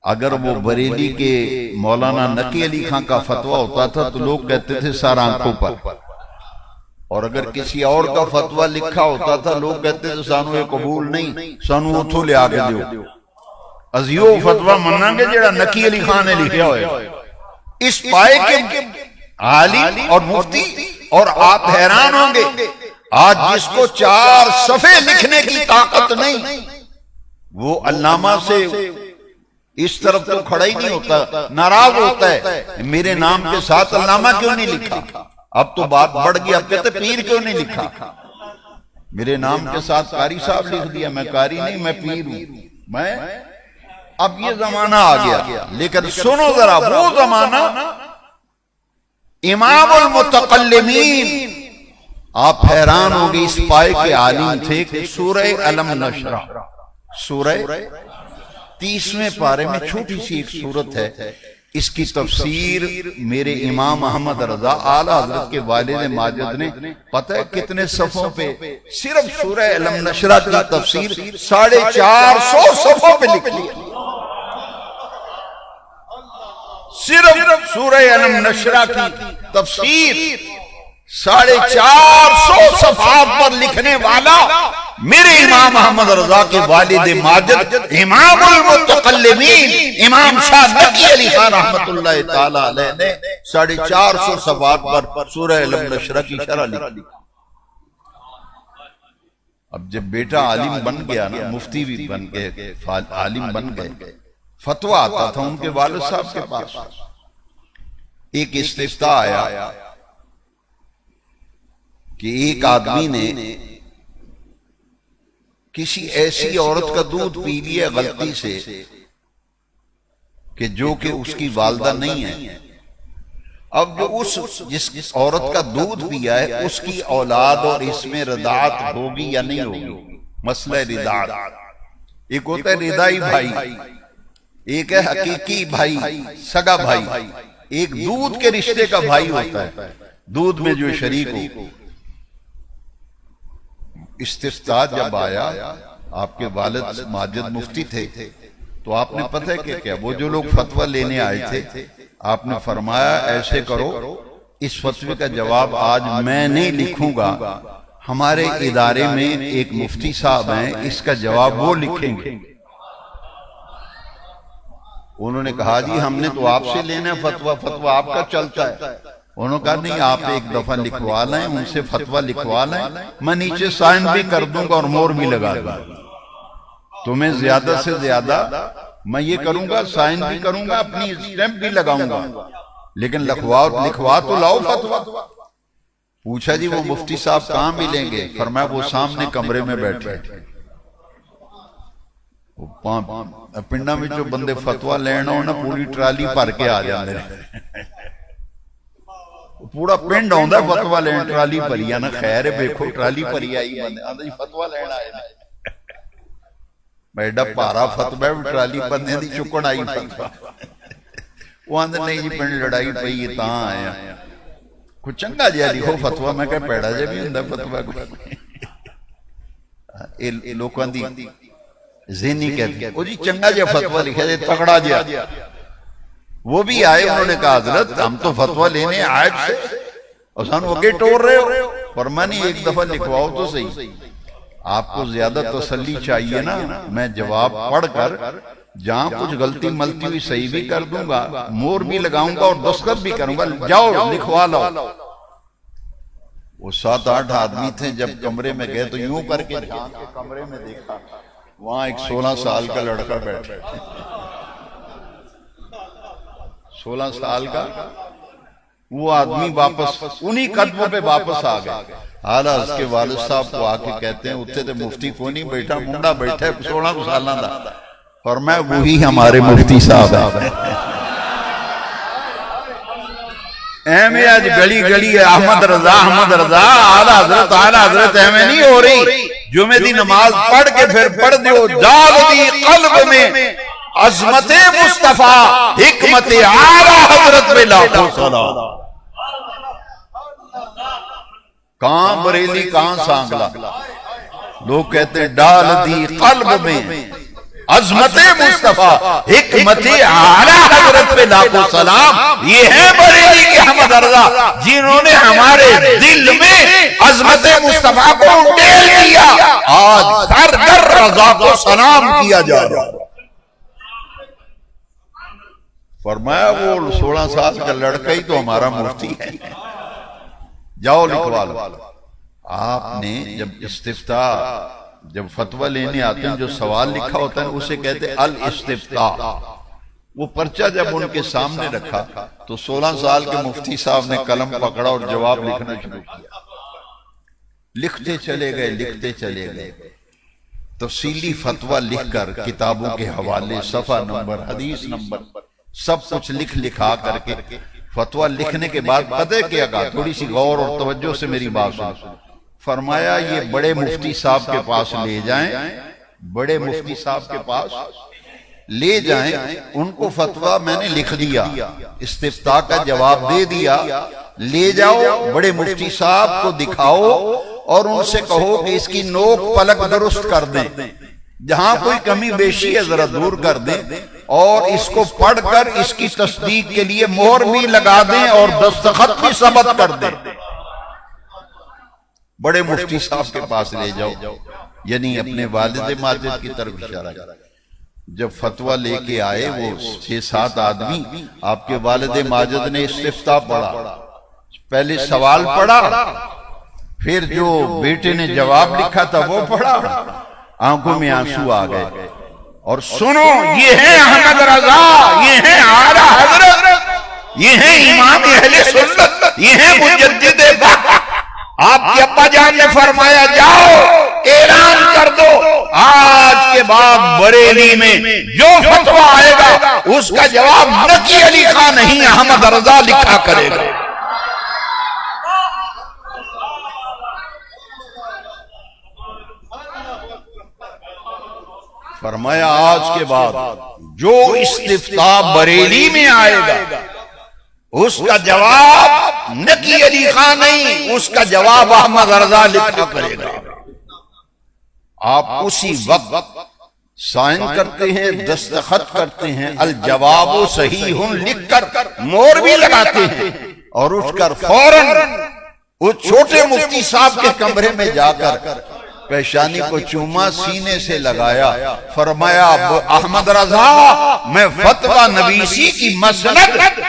اگر وہ بریلی کے مولانا نقی علی خان کا فتویٰ ہوتا تھا تو لوگ کہتے تھے سر آنکھوں پر. اور اگر کسی اور کا فتویٰ لکھا ہوتا تھا لوگ کہتے تھے سانو یہ قبول نہیں، سانو اتھو لے آگے دیو. ازیو فتویٰ مننا گے جڑا نقی علی خان نے لکھیا ہوئے. اس پائے کے عالم اور مفتی. اور آپ حیران ہوں گے آج جس کو 4 صفحے لکھنے کی طاقت نہیں، وہ علامہ سے اس طرف تو کھڑا ہی نہیں ہوتا، ناراض ہوتا ہے میرے نام کے ساتھ علامہ کیوں نہیں لکھا. اب تو بات بڑھ گئی، اب کہتے پیر کیوں نہیں لکھا. میرے نام کے ساتھ قاری صاحب لکھ دیا. میں قاری نہیں، میں پیر ہوں. میں اب یہ زمانہ آ گیا. لیکن سنو ذرا وہ زمانہ امام المتکلمین. آپ حیران ہوں گے اس پائے کے عالم تھے کہ سورہ علم نشرہ، سورہ 30ویں پارے میں چھوٹی سی ایک سورت ہے. اس کی تفسیر میرے امام احمد رضا اعلی حضرت کے والد ماجد نے پتہ ہے کتنے صفحوں پہ، صرف سورہ علم نشرہ کی تفسیر 450 صفحوں پہ لکھ لی. صرف سورہ علم نشرہ کی تفسیر 450 صفحات پر لکھنے والا میرے امام احمد رضا کے والد ماجد امام المتکلمین امام شاہ نقی علی خان رحمت اللہ تعالی علیہ نے 450 صفحات پر سورہ علم نشرہ کی شرح لکھی. اب جب بیٹا عالم بن گیا نا، مفتی بھی بن گئے، عالم بن گئے، فتویٰ آتا تھا ان کے والد صاحب کے پاس. ایک استفتاء آیا کہ ایک آدمی نے کسی ایسی عورت کا دودھ پی لیا غلطی سے کہ جو کہ اس کی والدہ نہیں ہے. اب جو جس عورت کا دودھ پیا ہے اس کی اولاد اور اس میں رضاعت ہوگی یا نہیں ہوگی، مسئلہ رضاعت. ایک ہوتا ہے رضائی بھائی، ایک ہے حقیقی بھائی، سگا بھائی، ایک دودھ کے رشتے کا بھائی ہوتا ہے، دودھ میں جو شریک ہو. استفتاء جب آیا، آپ کے والد ماجد مفتی تھے، تو آپ نے پتہ ہے کہ کیا، وہ جو لوگ فتویٰ لینے آئے تھے، آپ نے فرمایا ایسے کرو، اس فتوے کا جواب آج میں نہیں لکھوں گا، ہمارے ادارے میں ایک مفتی صاحب ہیں، اس کا جواب وہ لکھیں گے. انہوں نے کہا جی ہم نے تو آپ سے لینا ہے فتویٰ آپ کا چلتا ہے. انہوں نے کہا نہیں، آپ ایک دفعہ لکھوا لیں، ان سے فتویٰ لکھوا لیں، میں نیچے سائن بھی کر دوں گا اور مور بھی لگا دوں گا. تمہیں زیادہ سے زیادہ میں یہ کروں گا، سائن بھی کروں گا، اپنی اسٹیمپ بھی لگاؤں گا، لیکن لکھوا تو لاؤ فتویٰ. پوچھا جی وہ مفتی صاحب کہاں ملیں گے؟ فرمایا وہ سامنے کمرے میں بیٹھے. پنڈا میں جو بندے فتویٰ لینا ہونا پوری ٹرالی بھر کے آ جاندے پورا پنڈ آندا فتویٰ لین، ٹرالی بھری نا. خیر ہے، دیکھو ٹرالی بھری آئی بندے آندا جی فتویٰ لینا آئے نا، بیڈا پارا فتویٰ ہے، ٹرالی بندے دی چکن آئی فتویٰ. وہ آندے نہیں جی پنڈ لڑائی پئی ہے تاں آیا، کوئی چنگا جہا لکھو فتویٰ. میں کہا پیڑا جہا بھی ہوندا فتویٰ کوئی. اے لوکاں دی ذہنی کہتے ہیں وہ جی چنگا جہا فتویٰ لکھا جائے، تگڑا جہا. وہ بھی آئے، انہوں نے کہا حضرت ہم تو فتویٰ لینے عائب سے اور سانو اگے ٹور رہے ہو. فرمانی ایک دفعہ لکھواؤ تو صحیح، آپ کو زیادہ تسلی چاہیے نا. میں جواب پڑھ کر جہاں کچھ غلطی ملتی ہوئی صحیح بھی کر دوں گا، مور بھی لگاؤں گا اور دستخط بھی کروں گا، جاؤ لکھوا لو. وہ 7-8 آدمی تھے. جب کمرے میں گئے تو یوں کر کے جھانک کے کمرے میں دیکھا، وہاں ایک 16 سال کا لڑکا بیٹھا، 16 سال کا. وہ آدمی واپس انہی قدموں پہ واپس آ گئے. حالا اس کے والد صاحب کو آ کے کہتے ہیں اتھے تے مفتی کوئی نہیں بیٹھا، منڈا بیٹھا ہے 16 سالہ دا. فرمایا وہی ہمارے مفتی صاحب ہیں. ایمیں آج گلی گلی احمد رضا اعلیٰ حضرت ایمیں نہیں ہو رہی. جمعہ دی نماز پڑھ کے پھر پڑھ دیو، جاگ دی قلب میں عظمت مصطفیٰ، حکمت اعلیٰ حضرت پہ لاکھوں سلام. کہاں بریلی کہاں سانگلا. لوگ کہتے ہیں ڈال دی قلب میں عظمت مصطفیٰ، حکمت اعلیٰ حضرت پہ لاکھوں سلام. یہ ہے بریلی کے احمد رضا جنہوں نے ہمارے دل میں عظمت مصطفیٰ کو انڈیل دیا. آج در در رضا کو سلام کیا جا رہا. فرمایا وہ 16 سال کا لڑکا ہی تو ہمارا مفتی ہے، جاؤ لکھوا لو. آپ نے جب استفتاء، جب فتویٰ لینے آتے ہیں جو سوال لکھا ہوتا ہے اسے کہتے ہیں الاستفتاء. وہ پرچہ جب ان کے سامنے رکھا تو 16 سال کے مفتی صاحب نے قلم پکڑا اور جواب لکھنا شروع کیا. لکھتے چلے گئے تفصیلی فتویٰ لکھ کر، کتابوں کے حوالے، صفحہ نمبر، حدیث نمبر، سب کچھ لکھا کر کے فتویٰ لکھنے کے بعد پتہ کیا کہا، تھوڑی سی غور اور توجہ سے میری بات سن. فرمایا یہ بڑے مفتی صاحب کے پاس لے جائیں، بڑے مفتی صاحب کے پاس لے جائیں. ان کو فتویٰ میں نے لکھ دیا، استفتاء کا جواب دے دیا، لے جاؤ بڑے مفتی صاحب کو دکھاؤ اور ان سے کہو کہ اس کی نوک پلک درست کر دیں، جہاں کوئی کمی بیشی ہے ذرا دور کر دیں، اور اس کو پڑھ کر اس کی تصدیق کے لیے مہر بھی لگا دیں اور دستخط بھی ثبت کر دیں. بڑے مفتی صاحب کے پاس لے جاؤ، یعنی اپنے والد ماجد کی طرف اشارہ کیا۔ جب فتویٰ لے کے آئے وہ 6-7 آدمی، آپ کے والد ماجد نے استفتاء پڑھا، پہلے سوال پڑھا، پھر جو بیٹے نے جواب لکھا تھا وہ پڑھا، آنکھوں میں آنسو آ گئے۔ اور سنو، یہ ہیں احمد رضا، یہ ہیں اعلیٰ حضرت، یہ ہیں امام اہل سنت، یہ ہیں مجدد وقت۔ آپ کے ابا جان نے فرمایا جاؤ اعلان کر دو، آج کے بعد بریلی میں جو فتویٰ آئے گا اس کا جواب نقی علی خان نہیں احمد رضا لکھا کرے گا۔ فرمایا آج کے بعد جو استفتاء بریلی میں آئے گا اس کا جواب نقی علی خان نہیں، اس کا جواب احمد رضا لکھا کرے گا۔ آپ اسی وقت سائن کرتے ہیں، دستخط کرتے ہیں، الجواب صحیح لکھ کر مور بھی لگاتے ہیں، اور اٹھ کر فوراً اس چھوٹے مفتی صاحب کے کمرے میں جا کر پیشانی کو چوما، سینے سے لگایا، فرمایا احمد رضا میں فتویٰ نویسی کی مسند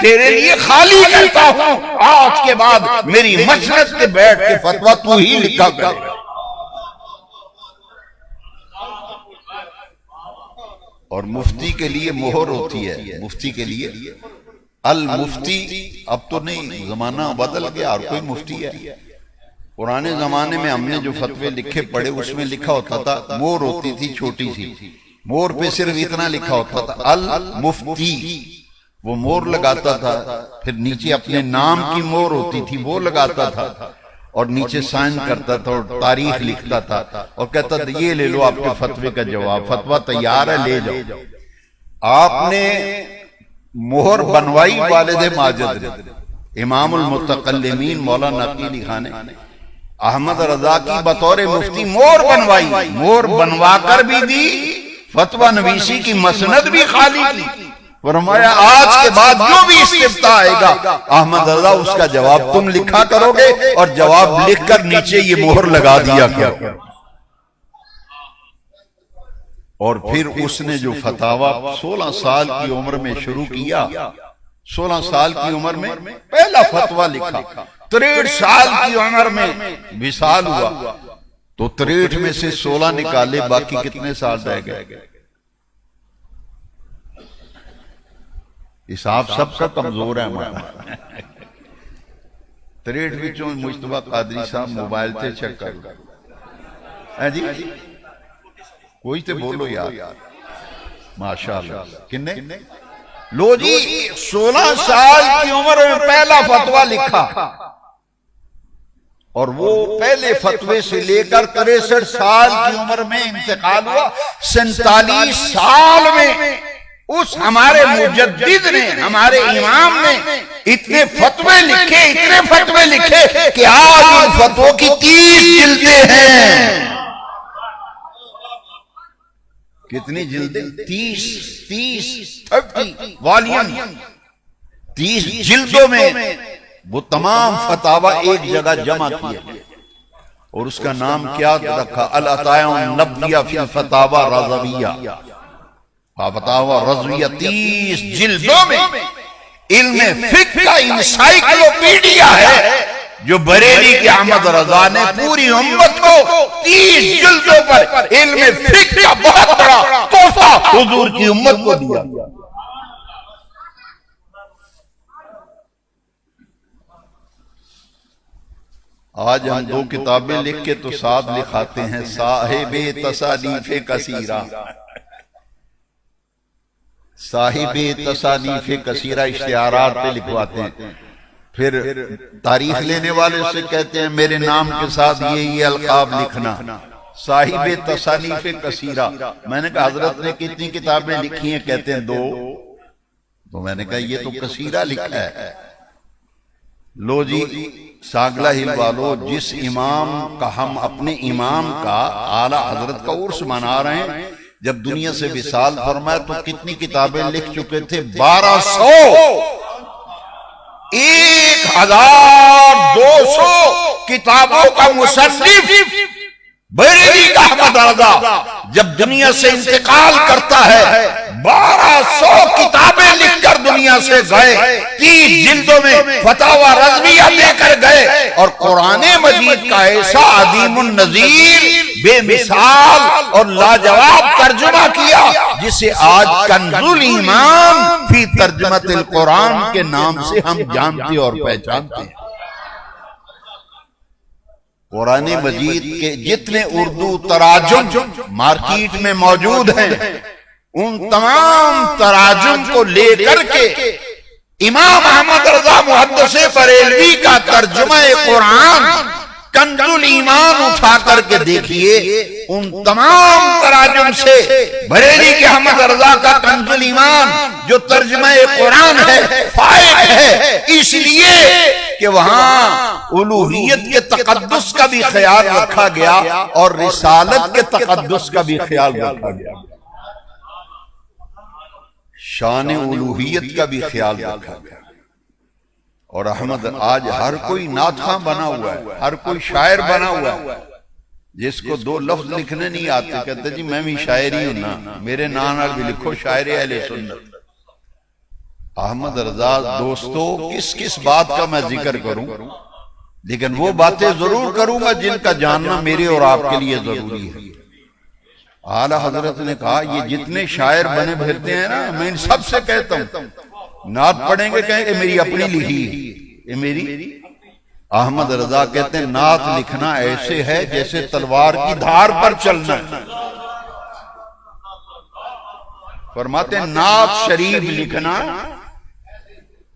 تیرے لیے خالی کرتا ہوں، آج کے بعد میری مسند کے بیٹھ کے فتویٰ تو ہی لکھا کرے۔ اور مفتی کے لیے مہر ہوتی ہے، مفتی کے لیے المفتی، اب تو نہیں، زمانہ بدل گیا اور کوئی مفتی ہے۔ پرانے زمانے میں ہم نے جو فتوے لکھے پڑھے اس میں لکھا ہوتا تھا، مور ہوتی تھی چھوٹی سی، مور پہ صرف اتنا لکھا ہوتا تھا المفتی، وہ مور لگاتا تھا، پھر نیچے اپنے نام کی مور ہوتی تھی وہ لگاتا تھا، اور نیچے سائن کرتا تھا اور تاریخ لکھتا تھا، اور کہتا تھا یہ لے لو آپ کے فتوے کا جواب، فتویٰ تیار ہے لے جاؤ۔ آپ نے مہر بنوائی والد ماجد نے، امام المتکلمین مولانا نقی علی خان نے احمد رضا کی بطور مفتی مور بنوائی، مور بنوا کر بھی دی، فتویٰ نویسی کی مسند بھی خالی کی۔ فرمایا آج کے بعد جو بھی استفتاء آئے گا احمد رضا اس کا جواب تم لکھا کرو گے، اور جواب لکھ کر نیچے یہ مہر لگا دیا کرو۔ اور پھر اس نے جو فتاویٰ 16 سال کی عمر میں شروع کیا، 16 سال کی عمر میں پہلا فتویٰ لکھا، 63 سال کی عمر میں وصال ہوا، تو 63 میں سے 16 نکالے، باقی کتنے سال رہ گئے؟ حساب سب کا کمزور ہے ہمارا۔ 63 وچوں مجتبیٰ قادری صاحب موبائل تے چیک کر لو جی، کوئی تے بولو یار، ماشاءاللہ کنے لو جی 16 سال کی عمر میں پہلا فتویٰ لکھا، اور وہ پہلے فتوے سے لے کر 63 سال کی عمر میں انتقال ہوا۔ 47 سال میں اس ہمارے مجدد نے، ہمارے امام نے اتنے فتوے لکھے کہ آج ان فتووں کی 30 جلدیں ہیں۔ کتنی جلدیں؟ 30 والیوم، 30 جلدوں میں وہ تمام فتاویٰ ایک جگہ جمع کیے، اور اس کا نام کیا رکھا؟ العطائع النبویہ فی الفتاویٰ رضویہ، فتاویٰ رضویہ 30 جلدوں میں علم فقہ کا انسائیکلوپیڈیا ہے، جو بریلی کے احمد رضا نے پوری امت کو 30 جلدوں پر علم فقہ کا بہت بڑا تحفہ حضور کی امت کو دیا۔ آج ہم 2 کتابیں لکھ کے تو ساتھ لکھاتے ہیں، صاحب تصانیف کثیرہ، صاحب تصانیف کثیرہ اشتہارات پہ لکھواتے ہیں، پھر تاریخ لینے والے سے کہتے ہیں میرے نام کے ساتھ یہ القاب لکھنا، صاحب تصانیف کثیرہ۔ میں نے کہا حضرت نے کتنی کتابیں لکھی ہیں؟ کہتے ہیں 2۔ تو میں نے کہا یہ تو کثیرہ لکھا ہے۔ لو جی ساگلہ ہل والو، جس امام کا ہم اپنے امام کا اعلیٰ حضرت کا عرس منا رہے ہیں، جب دنیا سے وصال فرمایا تو کتنی کتابیں لکھ چکے تھے؟ 1200، 1200 کتابوں کا مصنف بریلی کا احمد رضا جب دنیا سے انتقال کرتا ہے 1200 کتابیں لکھ کر دنیا سے گئے، 30 جلدوں میں فتاوی رضویہ لے کر گئے، اور قرآن مجید کا ایسا عظیم النظیر بے مثال اور لاجواب ترجمہ کیا جسے آج کنز الایمان فی ترجمۃ القرآن کے نام سے ہم جانتے اور پہچانتے ہیں۔ قرآن مجید کے جتنے اردو تراجم مارکیٹ میں موجود ہیں، ان تمام تراجم کو لے کر کے امام احمد رضا محدث بریلوی کا ترجمہ قرآن کنز الایمان اٹھا کر کے دیکھیے، ان تمام تراجم سے بریلی کے احمد رضا کا کنز الایمان جو ترجمہ قرآن ہے فائق ہے، اس لیے کہ وہاں الوہیت کے تقدس کا بھی خیال رکھا گیا اور رسالت کے تقدس کا بھی خیال رکھا گیا، شان الوہیت کا بھی خیال رکھا گیا۔ اور احمد آج ہر کوئی نعت خواں بنا ہوا ہے، ہر کوئی شاعر بنا ہوا ہے، جس کو 2 لفظ لکھنے نہیں آتے کہتے جی میں بھی شاعر ہی ہوں نا، میرے نام نال بھی لکھو شاعر اہل سنت۔ احمد رضا دوستو کس بات کا میں ذکر کروں، لیکن وہ باتیں ضرور کروں گا جن کا جاننا میرے اور آپ کے لیے ضروری ہے۔ اعلیٰ حضرت نے کہا یہ جتنے شاعر بنے پھرتے ہیں نا، میں ان سب سے کہتا ہوں نعت پڑھیں گے کہیں کہ میری اپنی لکھی ہے، یہ میری۔ احمد رضا کہتے ہیں نعت لکھنا ایسے ہے جیسے تلوار کی دھار پر چلنا ہے۔ فرماتے ہیں نعت شریف لکھنا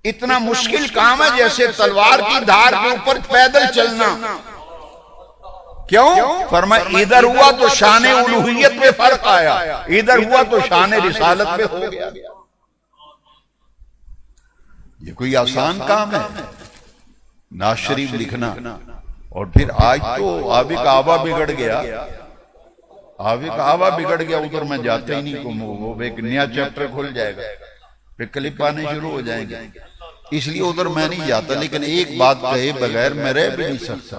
اتنا مشکل کام ہے جیسے تلوار کی دھار کے اوپر پیدل چلنا۔ کیوں؟ فرمایا ادھر ہوا تو شان الوہیت میں فرق آیا، ادھر ہوا تو شان رسالت میں ہو گیا۔ یہ کوئی آسان کام ہے نعت شریف لکھنا؟ اور پھر آج تو آب کعبہ بگڑ گیا، آب کعبہ بگڑ گیا، ادھر میں جاتا ہی نہیں، وہ ایک نیا چیپٹر کھل جائے گا، پھر کلپ آنے شروع ہو جائیں گے، اس لیے ادھر میں نہیں جاتا۔ لیکن ایک بات کہے بغیر میں رہ بھی نہیں سکتا۔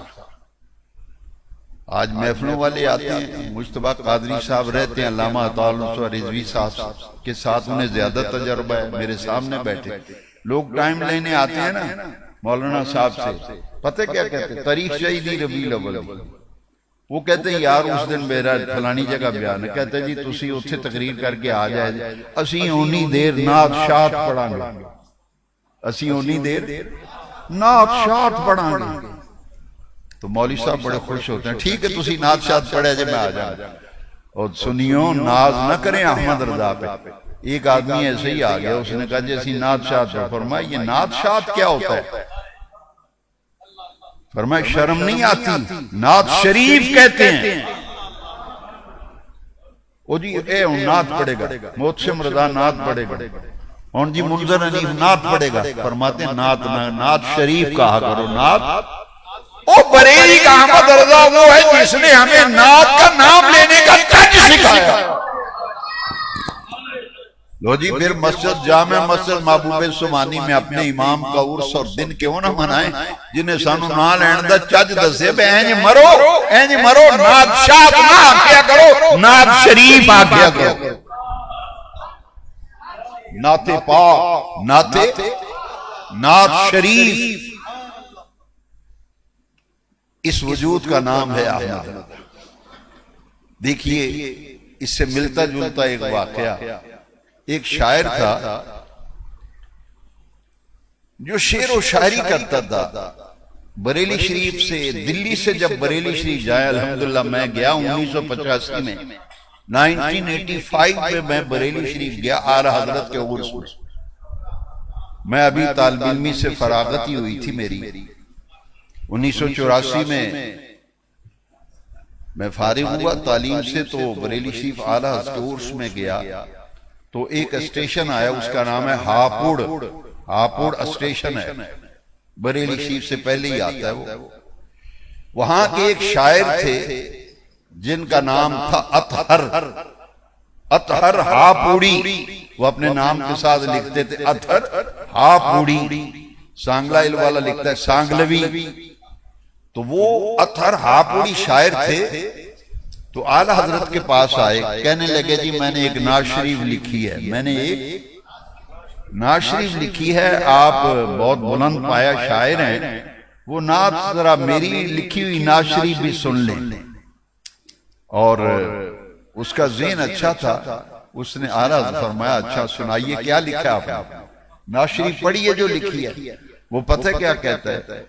آج محفلوں والے آتے ہیں، مجتبیٰ قادری صاحب رہتے ہیں، علامہ عطا اللہ رضوی صاحب کے ساتھ انہیں زیادہ تجربہ ہے، میرے سامنے بیٹھے لوگ ٹائم لینے آتے ہیں نا مولانا صاحب سے، پتہ کیا کہتے ہیں؟ تاریخ شہیدی ربیع الاول، وہ کہتے ہیں یار اس دن میرا فلانی جگہ بیان ہے، کہتے ہیں جی تسی اتھے تقریر کر کے آ جائے، اسی اونی دیر نعت شاعت پڑھاں گے، اسی اونی دیر نعت شاعت پڑھاں گے۔ تو مولوی صاحب بڑے خوش ہوتے ہیں، ٹھیک ہے تسی نعت شاعت پڑھے جے میں آ جاؤں۔ اور سنیوں ناز نہ کریں احمد رضا پہ۔ ایک آدمی ایسے ہی آ گیا، اس نے کہا جیسی نعت شاعت ہے، فرمایا یہ نعت شاعت کیا ہوتا ہے؟ فرمایا شرم نہیں آتی، نعت شریف کہتے ہیں۔ او جی اے نعت پڑھے گا، محتشم رضا نعت پڑھے گا، اور جی منظر حنیف نعت پڑھے گا، فرماتے ہیں نعت شریف کہا کرو، نعت۔ او بریلی کا احمد رضا وہ ہے جس نے ہمیں نعت کا نام لینے کا طرز سکھایا۔ لو جی پھر مسجد جامع مسجد محبوب سبحانی میں اپنے امام کا عرس اور دن کیوں نہ منائیں جنہیں سانو نہ لین دا چج دسے بے اینج مرو نعت شاعت نہ آکھیا کرو، نعت شریف آکھیا کرو، نعت پاک، نعت شریف۔ اس وجود کا نام ہے احمد۔ دیکھیے اس سے ملتا جلتا ایک واقعہ، ایک شاعر تھا جو شعر و شاعری کرتا تھا، بریلی شریف سے، دلی سے جب بریلی شریف جایا، الحمدللہ میں گیا 1985 میں، 1985 میں میں بریلی شریف گیا اعلیٰ حضرت کے عرس میں۔ میں ابھی طالب علمی سے فراغت ہی ہوئی تھی میری، 1984 میں فارغ ہوا تعلیم سے، تو بریلی شریف اعلیٰ حضرت کے عرس میں گیا تو ایک اسٹیشن آیا، اس کا نام ہے ہاپوڑ اسٹیشن ہے، بریلی شریف سے پہلے ہی آتا ہے وہ۔ وہاں کے ایک شاعر تھے جن کا نام تھا اطہر ہاپوڑی، وہ اپنے نام کے ساتھ لکھتے تھے اطہر ہاپوڑی، سانگلہ والا لکھتا ہے سانگلوی۔ تو وہ اطہر ہاپوڑی شاعر تھے، تو اعلی حضرت کے پاس آئے، کہنے لگے جی میں نے ایک نعت شریف لکھی ہے، میں نے ایک نعت شریف لکھی ہے، آپ بہت بلند پایا شاعر ہیں، وہ نعت ذرا میری لکھی ہوئی نعت شریف بھی سن لیں۔ اور اس کا ذہن اچھا تھا، اس نے اعلی حضرت فرمایا اچھا سنائیے کیا لکھا آپ نے؟ نعت شریف پڑھیے جو لکھی ہے۔ وہ پتہ کیا کہتا ہے؟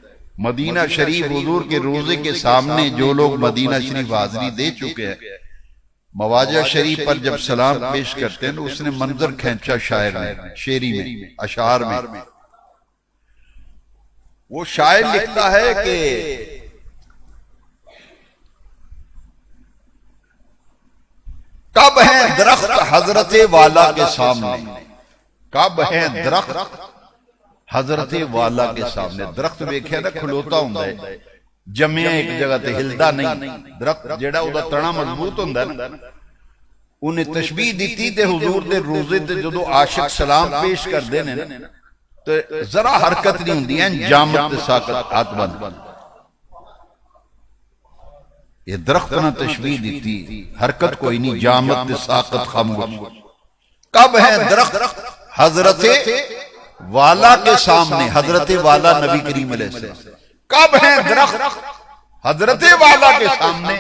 مدینہ شریف حضور کے روضے کے سامنے جو لوگ مدینہ شریف حاضری دے چکے ہیں، مواجہ شریف پر جب سلام پیش کرتے ہیں تو اس نے منظر کھینچا شاعر میں، شعری میں، اشعار میں۔ وہ شاعر لکھتا ہے کہ کب ہے درخت حضرت والا کے سامنے، کب ہے درخت حضرت والا کے سامنے۔ درخت ویکھیا نا کھلوتا ہوندا ہے، جمعیا ایک جگہ تے ہلدا نہیں، درخت جیڑا او دا تنا مضبوط ہوندا ہے نا، انہیں تشبیہ دیتی تے حضور دے روزے تے جدو عاشق سلام پیش کر دینے نا تو ذرا حرکت نہیں ہوندی ہیں، جامت تے ساکت ہاتھ بند۔ یہ درخت نہ تشبیہ دیتی، حرکت کوئی نہیں، جامت تے ساکت خاموش۔ کب ہے درخت حضرت والا کے سامنے، حضرت والا نبی کریم علیہ السلام، کب ہے درخت حضرت والا کے سامنے۔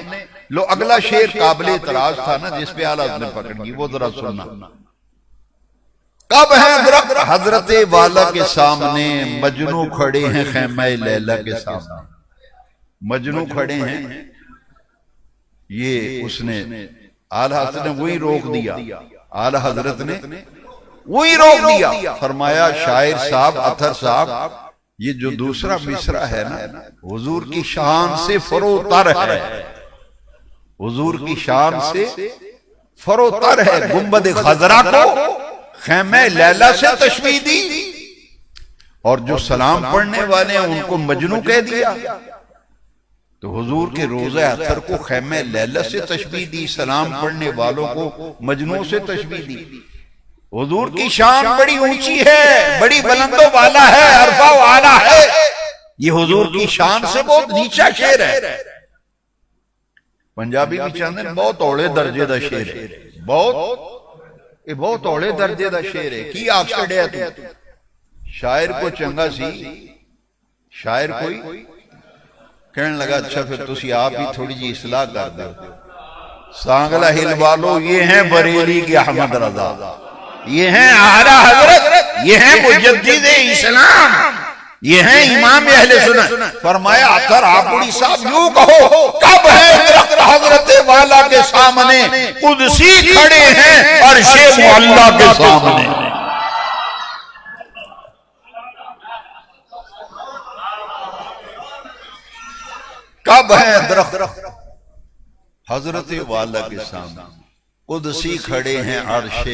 لو اگلا شعر قابل اعتراض تھا نا جس پہ اعلیٰ نے پکڑ کی، وہ ذرا سننا۔ کب ہے درخت حضرت والا کے سامنے، مجنو کھڑے ہیں خیمہ لیلا کے سامنے۔ مجنو کھڑے ہیں، یہ اس نے اعلیٰ حضرت نے وہی روک دیا، اعلیٰ حضرت نے وہی روک دیا، فرمایا شاعر صاحب، اطہر صاحب، یہ جو دوسرا مصرع ہے نا حضور کی شان سے فروتر ہے، حضور کی شان سے فروتر ہے۔ گنبد خضرا کو خیمہ لیلا سے تشبیہ دی، اور جو سلام پڑھنے والے ہیں ان کو مجنو کہہ دیا۔ تو حضور کے روزہ اطہر کو خیمہ لیلا سے تشبیہ دی، سلام پڑھنے والوں کو مجنو سے تشبیہ دی۔ حضور کی شان بڑی اونچی ہے، بڑی بلند و بالا ہے، عرفہ و اعلیٰ ہے، یہ حضور کی شان سے بہت نیچا شعر ہے۔ پنجابی بھی چاہتے ہیں بہت اوڑے درجے دا شعر ہے، بہت اوڑے درجے دا شعر ہے، کی آگ چڑھیا تو شاعر کو چنگا سی، شاعر کوئی کہنے لگا اچھا پھر تسی آپ ہی تھوڑی جی اصلاح کر دو۔ سانگلہ ہل والو یہ ہیں بریلی کے احمد رضا، یہ ہیں اعلیٰ حضرت، یہ ہیں مجدد اسلام، یہ ہیں امام اہل سنت۔ فرمایا اطہر ہاپوڑی صاحب یوں کہو، کب ہے درخت حضرت والا کے سامنے، قدسی کھڑے ہیں عرش معلیٰ کے سامنے۔ کب ہے درخت حضرت والا کے سامنے، قدسی کھڑے ہیں عرش۔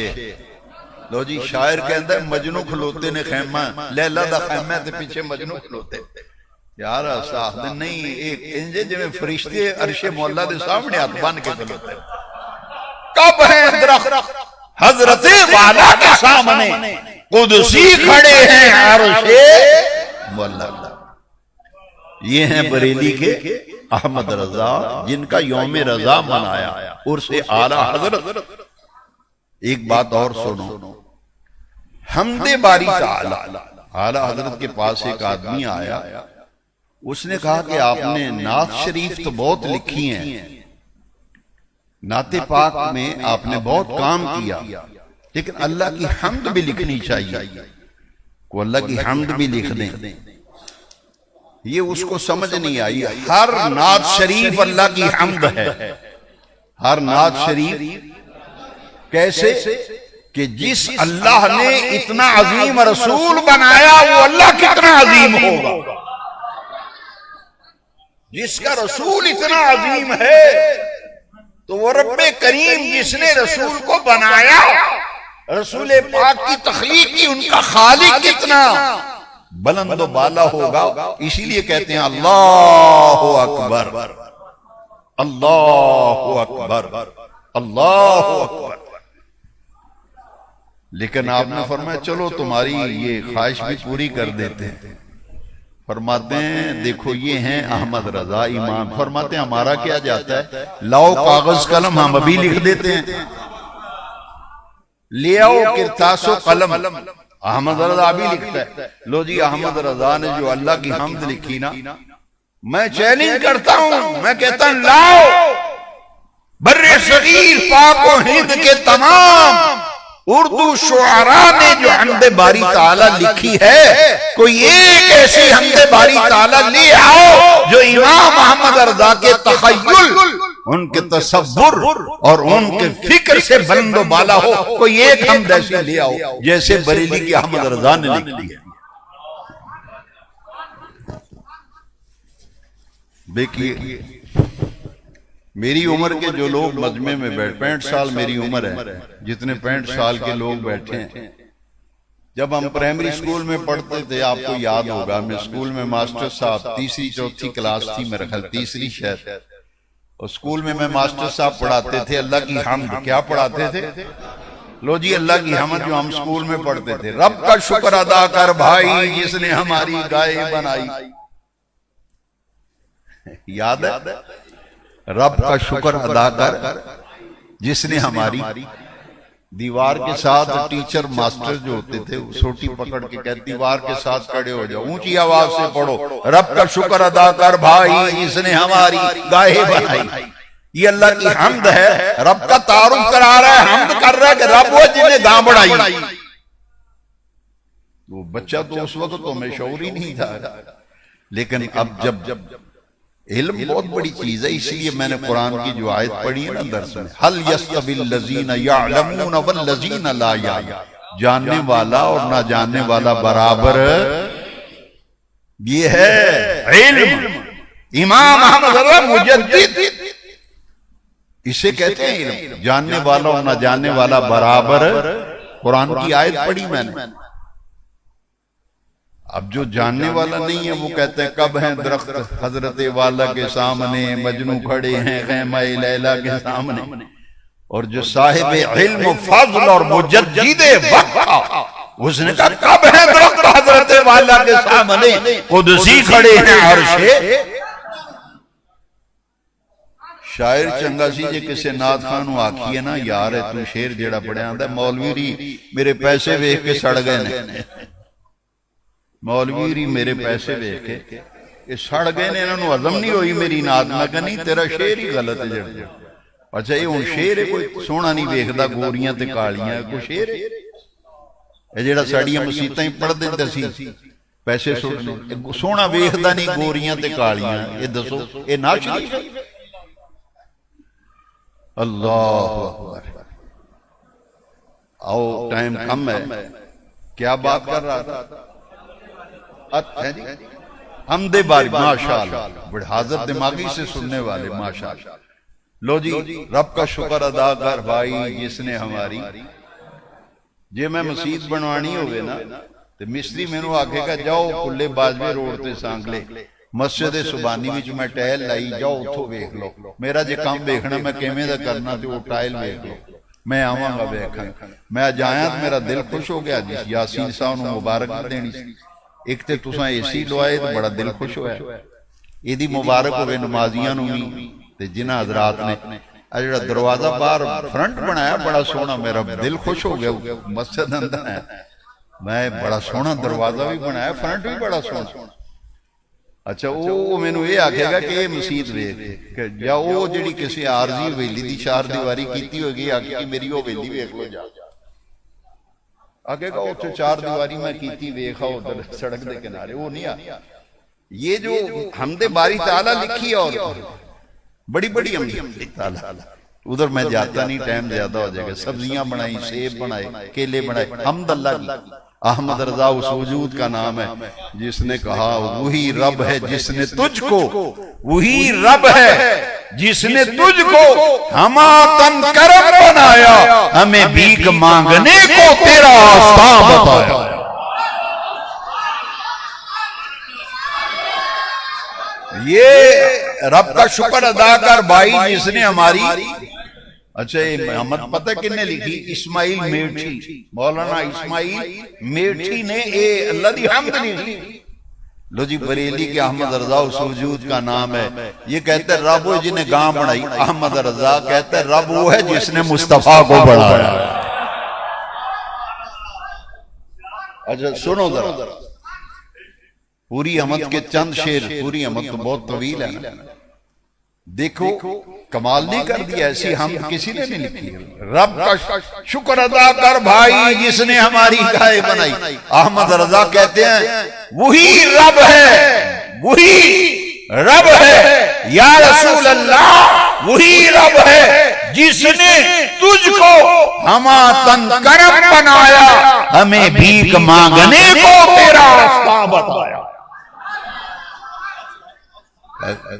لو جی شاعر کے اندر مجنو کھلوتے نے خیمہ لیلا دا خیمہ تے پیچھے مجنو کھلوتے، یار صاحب نہیں، ایک انجے جو میں فرشتے عرش مولا دے سامنے ہاتھ بن کے کھلوتے۔ کب ہے درخت حضرت والا کے سامنے، قدسی کھڑے ہیں عرش مولا۔ یہ ہیں بریلی کے احمد رضا جن کا یوم رضا منایا عرس اعلیٰ حضرت۔ ایک بات اور سنو، حمد باری تعالی، اعلیٰ حضرت کے پاس ایک آدمی آیا، اس نے کہا کہ آپ نے نعت شریف تو بہت لکھی ہیں، نعت پاک میں آپ نے بہت کام کیا، لیکن اللہ کی حمد بھی لکھنی چاہیے، کو اللہ کی حمد بھی لکھ دیں۔ یہ اس کو سمجھ نہیں آئی۔ ہر نعت شریف اللہ کی حمد ہے، ہر نعت شریف کیسے کہ جس اللہ نے اتنا عظیم رسول بنایا وہ اللہ کتنا عظیم ہوگا، جس کا رسول اتنا عظیم ہے تو وہ رب کریم جس نے رسول کو بنایا، رسول پاک کی تخلیق کی، ان کا خالق کتنا بلند و بالا ہوگا۔ اسی لیے کہتے ہیں اللہ اکبر، اللہ اکبر، اللہ اکبر۔ لیکن آپ نے فرمایا چلو تمہاری یہ خواہش بھی پوری کر دیتے ہیں، فرماتے ہیں دیکھو یہ ہیں احمد رضا امام، فرماتے ہیں ہمارا کیا جاتا ہے، لاؤ کاغذ قلم ہم ابھی لکھ دیتے ہیں، لے آؤ کرتاس و قلم، احمد رضا بھی لکھتا ہے۔ لو جی احمد رضا نے جو اللہ کی حمد لکھی نا، میں چیلنج کرتا ہوں، میں کہتا ہوں لاؤ بر صغیر پاک و ہند کے تمام اردو شعراء نے جو حمد باری تعالیٰ لکھی ہے، کوئی ایک ایسی حمد باری تعالیٰ لے آؤ جو امام احمد رضا کے تخیل، ان کے تصور اور ان کے فکر سے بلند و بالا ہو، کوئی ایک حمد ایسی لے آؤ جیسے بریلی کی احمد رضا نے لکھ دی ہے۔ دیکھیے میری عمر کے جو لوگ مجمع میں بیٹھ، 65 سال میری عمر ہے، جتنے 65 سال کے لوگ بیٹھے ہیں، جب ہم پرائمری سکول میں پڑھتے تھے آپ کو یاد ہوگا، میں سکول میں ماسٹر صاحب تیسری چوتھی کلاس تھی میرے خیال، تیسری شاید، اور سکول میں ماسٹر صاحب پڑھاتے تھے اللہ کی حمد، کیا پڑھاتے تھے؟ لو جی اللہ کی حمد جو ہم سکول میں پڑھتے تھے، رب کا شکر ادا کر بھائی جس نے ہماری گائے بنائی، یاد ہے؟ رب کا شکر ادا کر جس نے ہماری، دیوار کے ساتھ ٹیچر ماسٹر جو ہوتے تھے سوٹی پکڑ کے کہتے دیوار کے ساتھ کھڑے ہو جاؤ، اونچی آواز سے پڑھو، رب کا شکر ادا کر بھائی جس نے ہماری گاہیں بنائی۔ یہ اللہ کی حمد ہے، رب کا تعارف کرا رہا ہے، حمد کر رہا ہے کہ رب وہ جن نے گاں بڑھائی۔ وہ بچہ تو اس وقت تو ہمیں شعور ہی نہیں تھا، لیکن اب جب علم بہت بڑی چیز ہے، اس لیے میں نے قرآن کی جو آیت پڑھی ہے نا درس میں، حل یستوی الذین یعلمون والذین لا یعلمون، جاننے والا اور نہ جاننے والا برابر، یہ ہے علم۔ امام احمد رضا مجدد اسے کہتے ہیں علم، جاننے والا اور نہ جاننے والا برابر۔ قرآن کی آیت پڑھی میں نے، اب جو جاننے والا نہیں ہے وہ کہتے ہیں کب ہیں درخت حضرت والا کے سامنے، مجنو کھڑے ہیں خیمہ لیلا کے سامنے، اور جو صاحب علم و فضل اور مجدد وقت اس نے کہا کب ہیں درخت حضرت والا کے سامنے، قدسی کھڑے ہیں عرش۔ شاعر چنگا سی جے کسے نات خان ہو آکھی ہے نا، یار ہے تو شیر جیڑا پڑے آندہ ہے، مولوی ری میرے پیسے ویکھ کے سڑ گئے نے، مولوی ری میرے پیسے ویکھ کے یہ سڑ گئے نے، انہوں نے عظم نہیں ہوئی میری نات میں کہ نہیں تیرا شیر ہی غلط ہے جڑ۔ اچھا یہ ہوں شیر ہے، کوئی سونا نہیں ویکھدا گوریاں تے کالیاں، کوئی شیر ہے یہ جڑا ساڑیاں مسیطاں ہی پڑھ دیندے سی پیسے سونا ویکھدا نہیں گوریاں تے کالیاں، یہ دسو یہ نہ شریف ہے؟ اللہ اکبر۔ آؤ ٹائم کم ہے، کیا بات کر رہا تھا؟ حمد باری، ماشاءاللہ بڑے حاضر دماغی سے سننے والے، ماشاءاللہ۔ لو جی رب کا شکر ادا کر بھائی جس نے ہماری، جے میں مسجد بنوانی ہوئے نا تو مستری میں نو آکھے گا جاؤ کلے باجوے روڈ تے سانگلے مسجد سبانی وچ میں ٹائل لائی، جاؤ اتھو ویکھ لو، میرا جے کام دیکھنا میں کیویں دا کرنا تے وہ ٹائل ویکھ لو، میں آواں گا ویکھن۔ میں اج آیا تے میرا دل خوش ہو گیا، جس یاسین صاحب نو مبارک دینی سی، ایک تے تساں اے سی لوائے تے بڑا دل خوش ہویا، ایدی مبارک ہوئے نمازیاں نو بھی تے جنہ حضرات نے جڑا دروازہ باہر فرنٹ بنایا بڑا سونا، میرا دل خوش ہو گیا، مسجد اندر ہے میں بڑا سونا دروازہ بھی بنایا، فرنٹ بھی بڑا سونا۔ اچھا وہ میں نے یہ آکھے گا کہ یہ مسجد ویکھ، یا وہ جڑی کسی عارضی ویلی دی چار دیواری کیتی ہوگی آکھے کہ میری وہ ویلی ویکھ لو جا، آگے گا وہ چار دیواری میں کیتی ویکھا ادھر سڑک دے کنارے، وہ نہیں آ۔ یہ جو حمد باری تعالیٰ لکھی اور بڑی بڑی حمد تعالیٰ، ادھر میں جاتا نہیں، ٹائم زیادہ ہو جائے گا، سبزیاں بنائی، سیب بنائے، کیلے بنائے، حمد اللہ کی۔ احمد رضا اس وجود کا نام ہے جس نے کہا وہی رب ہے جس نے تجھ کو، وہی رب ہے جس نے تجھ کو ہماتن کرم بنایا، ہمیں بھیک مانگنے کو تیرا آسان بتایا۔ یہ رب کا شکر ادا کر بھائی جس نے ہماری، اچھا محمد پتہ کن نے لکھی؟ اسماعیل میٹھی، مولانا اسماعیل میٹھی نے اے اللہ دی حمد لکھی، لو جی بریلی کے احمد رضا اس وجود کا نام ہے. یہ کہتے ہیں رب وہ جنہیں گاں بڑھائی. احمد رضا کہتے ہیں رب وہ ہے جس نے مصطفیٰ کو بڑھایا. اچھا سنو ذرا پوری احمد کے چند شعر. پوری احمد تو بہت طویل ہے نا. دیکھو کمال نہیں کر دیا ایسی ہم کسی نے نہیں لکھی. رب کا شکر ادا کر بھائی جس نے ہماری گائے بنائی. احمد رضا کہتے ہیں وہی رب ہے, وہی رب ہے یا رسول اللہ, وہی رب ہے جس نے تجھ کو ہما تن کرم بنایا, ہمیں بھیک مانگنے کو تیرا راستہ بتایا.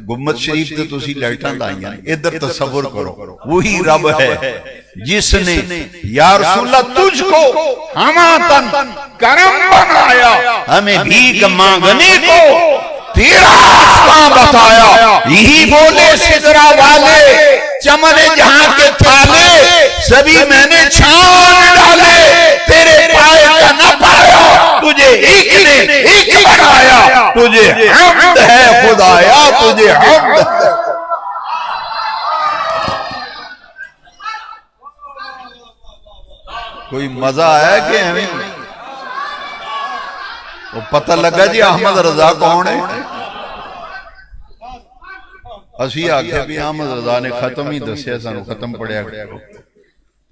گمبد شریف تے تسی لائٹاں لائیاں, ادھر تصور کرو. وہی رب ہے جس نے یا رسول اللہ تجھ کو ہما تن کرم بنایا, ہمیں بھیک مانگنے کو تیرا راستہ بتایا. یہی بولے سدرا والے چمن جہاں کے تھالے, سبھی میں نے چھان ڈالے, تیرے پائے کا نہ پایا, تجھے ایک نے ایک بنایا, تجھے حمد ہے خدایا, تجھے حمد ہے. کوئی مزہ آیا کہ ہمیں وہ پتہ لگا جی احمد رضا کون ہے. اسی آکھے بھی احمد رضا نے ختم ہی دسیا سانو, ختم پڑھیا کرو,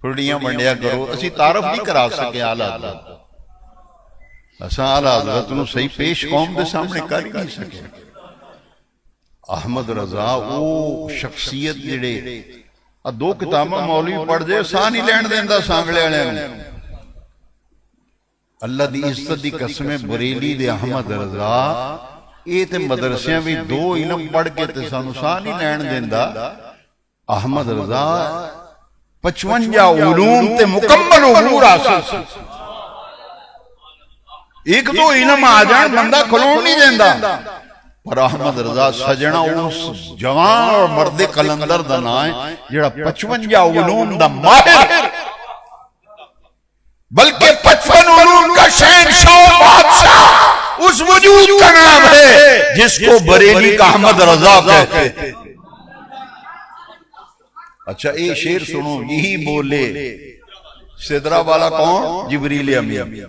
پھڑیاں منڈیا کرو. اسی تعارف نہیں کرا سکے اعلیٰ حضرت, اساں اعلیٰ حضرت نو صحیح پیش قوم دے سامنے کر ہی نہیں سکے. احمد رضا وہ شخصیت جڑے دو کتاباں مولوی پڑھ جائے ساہ نہیں لین دیندا سانگلے والے نے. اللہ دی عزت دی قسم بریلی دے احمد رضا یہ تے مدرسیاں بھی دو علم پڑھ کے تے سانو ساہ نہیں لین دیندا. احمد رضا 55 علوم تے مکمل امور حاصل. ایک دو علم آ جان بندہ کھلون نہیں دیندا, پر احمد رضا سجنا اس جوان اور مرد قلندر دا نام ہے جڑا 55 علوم دا ماہر, بلکہ 55 علوم کا شہنشاہ بادشاہ اس وجود کا نام ہے جس کو بریلی کا احمد رضا کہتے ہیں. اچھا اے شعر سنو. یہی بولے سدرا والا کون؟ جبریل امین.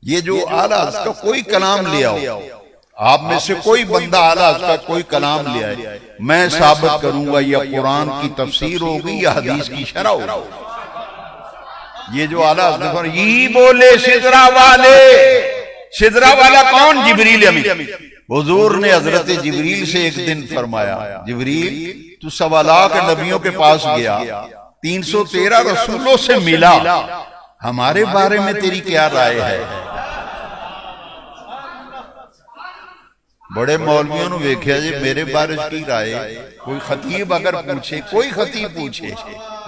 یہ جو اعلیٰ حضرت کا کوئی کلام لے آؤ, آپ میں سے کوئی بندہ اعلیٰ حضرت کا کوئی کلام لے آئے, میں ثابت کروں گا یا قرآن کی تفسیر ہوگی یا حدیث کی شرح ہوگی. یہ جو اعلیٰ حضرت یہی بولے سدرا والے. سدرا والا کون؟ جبریل امین. حضور نے حضرت جبریل سے ایک دن فرمایا, جبریل تو 1.25 لاکھ نبیوں کے پاس گیا, 313 رسولوں سے ملا, ہمارے بارے میں تیری کیا رائے ہے؟ بڑے مولویوں نے ویکھیا جی میرے بارے کی رائے. کوئی خطیب اگر پوچھے, کوئی خطیب پوچھے,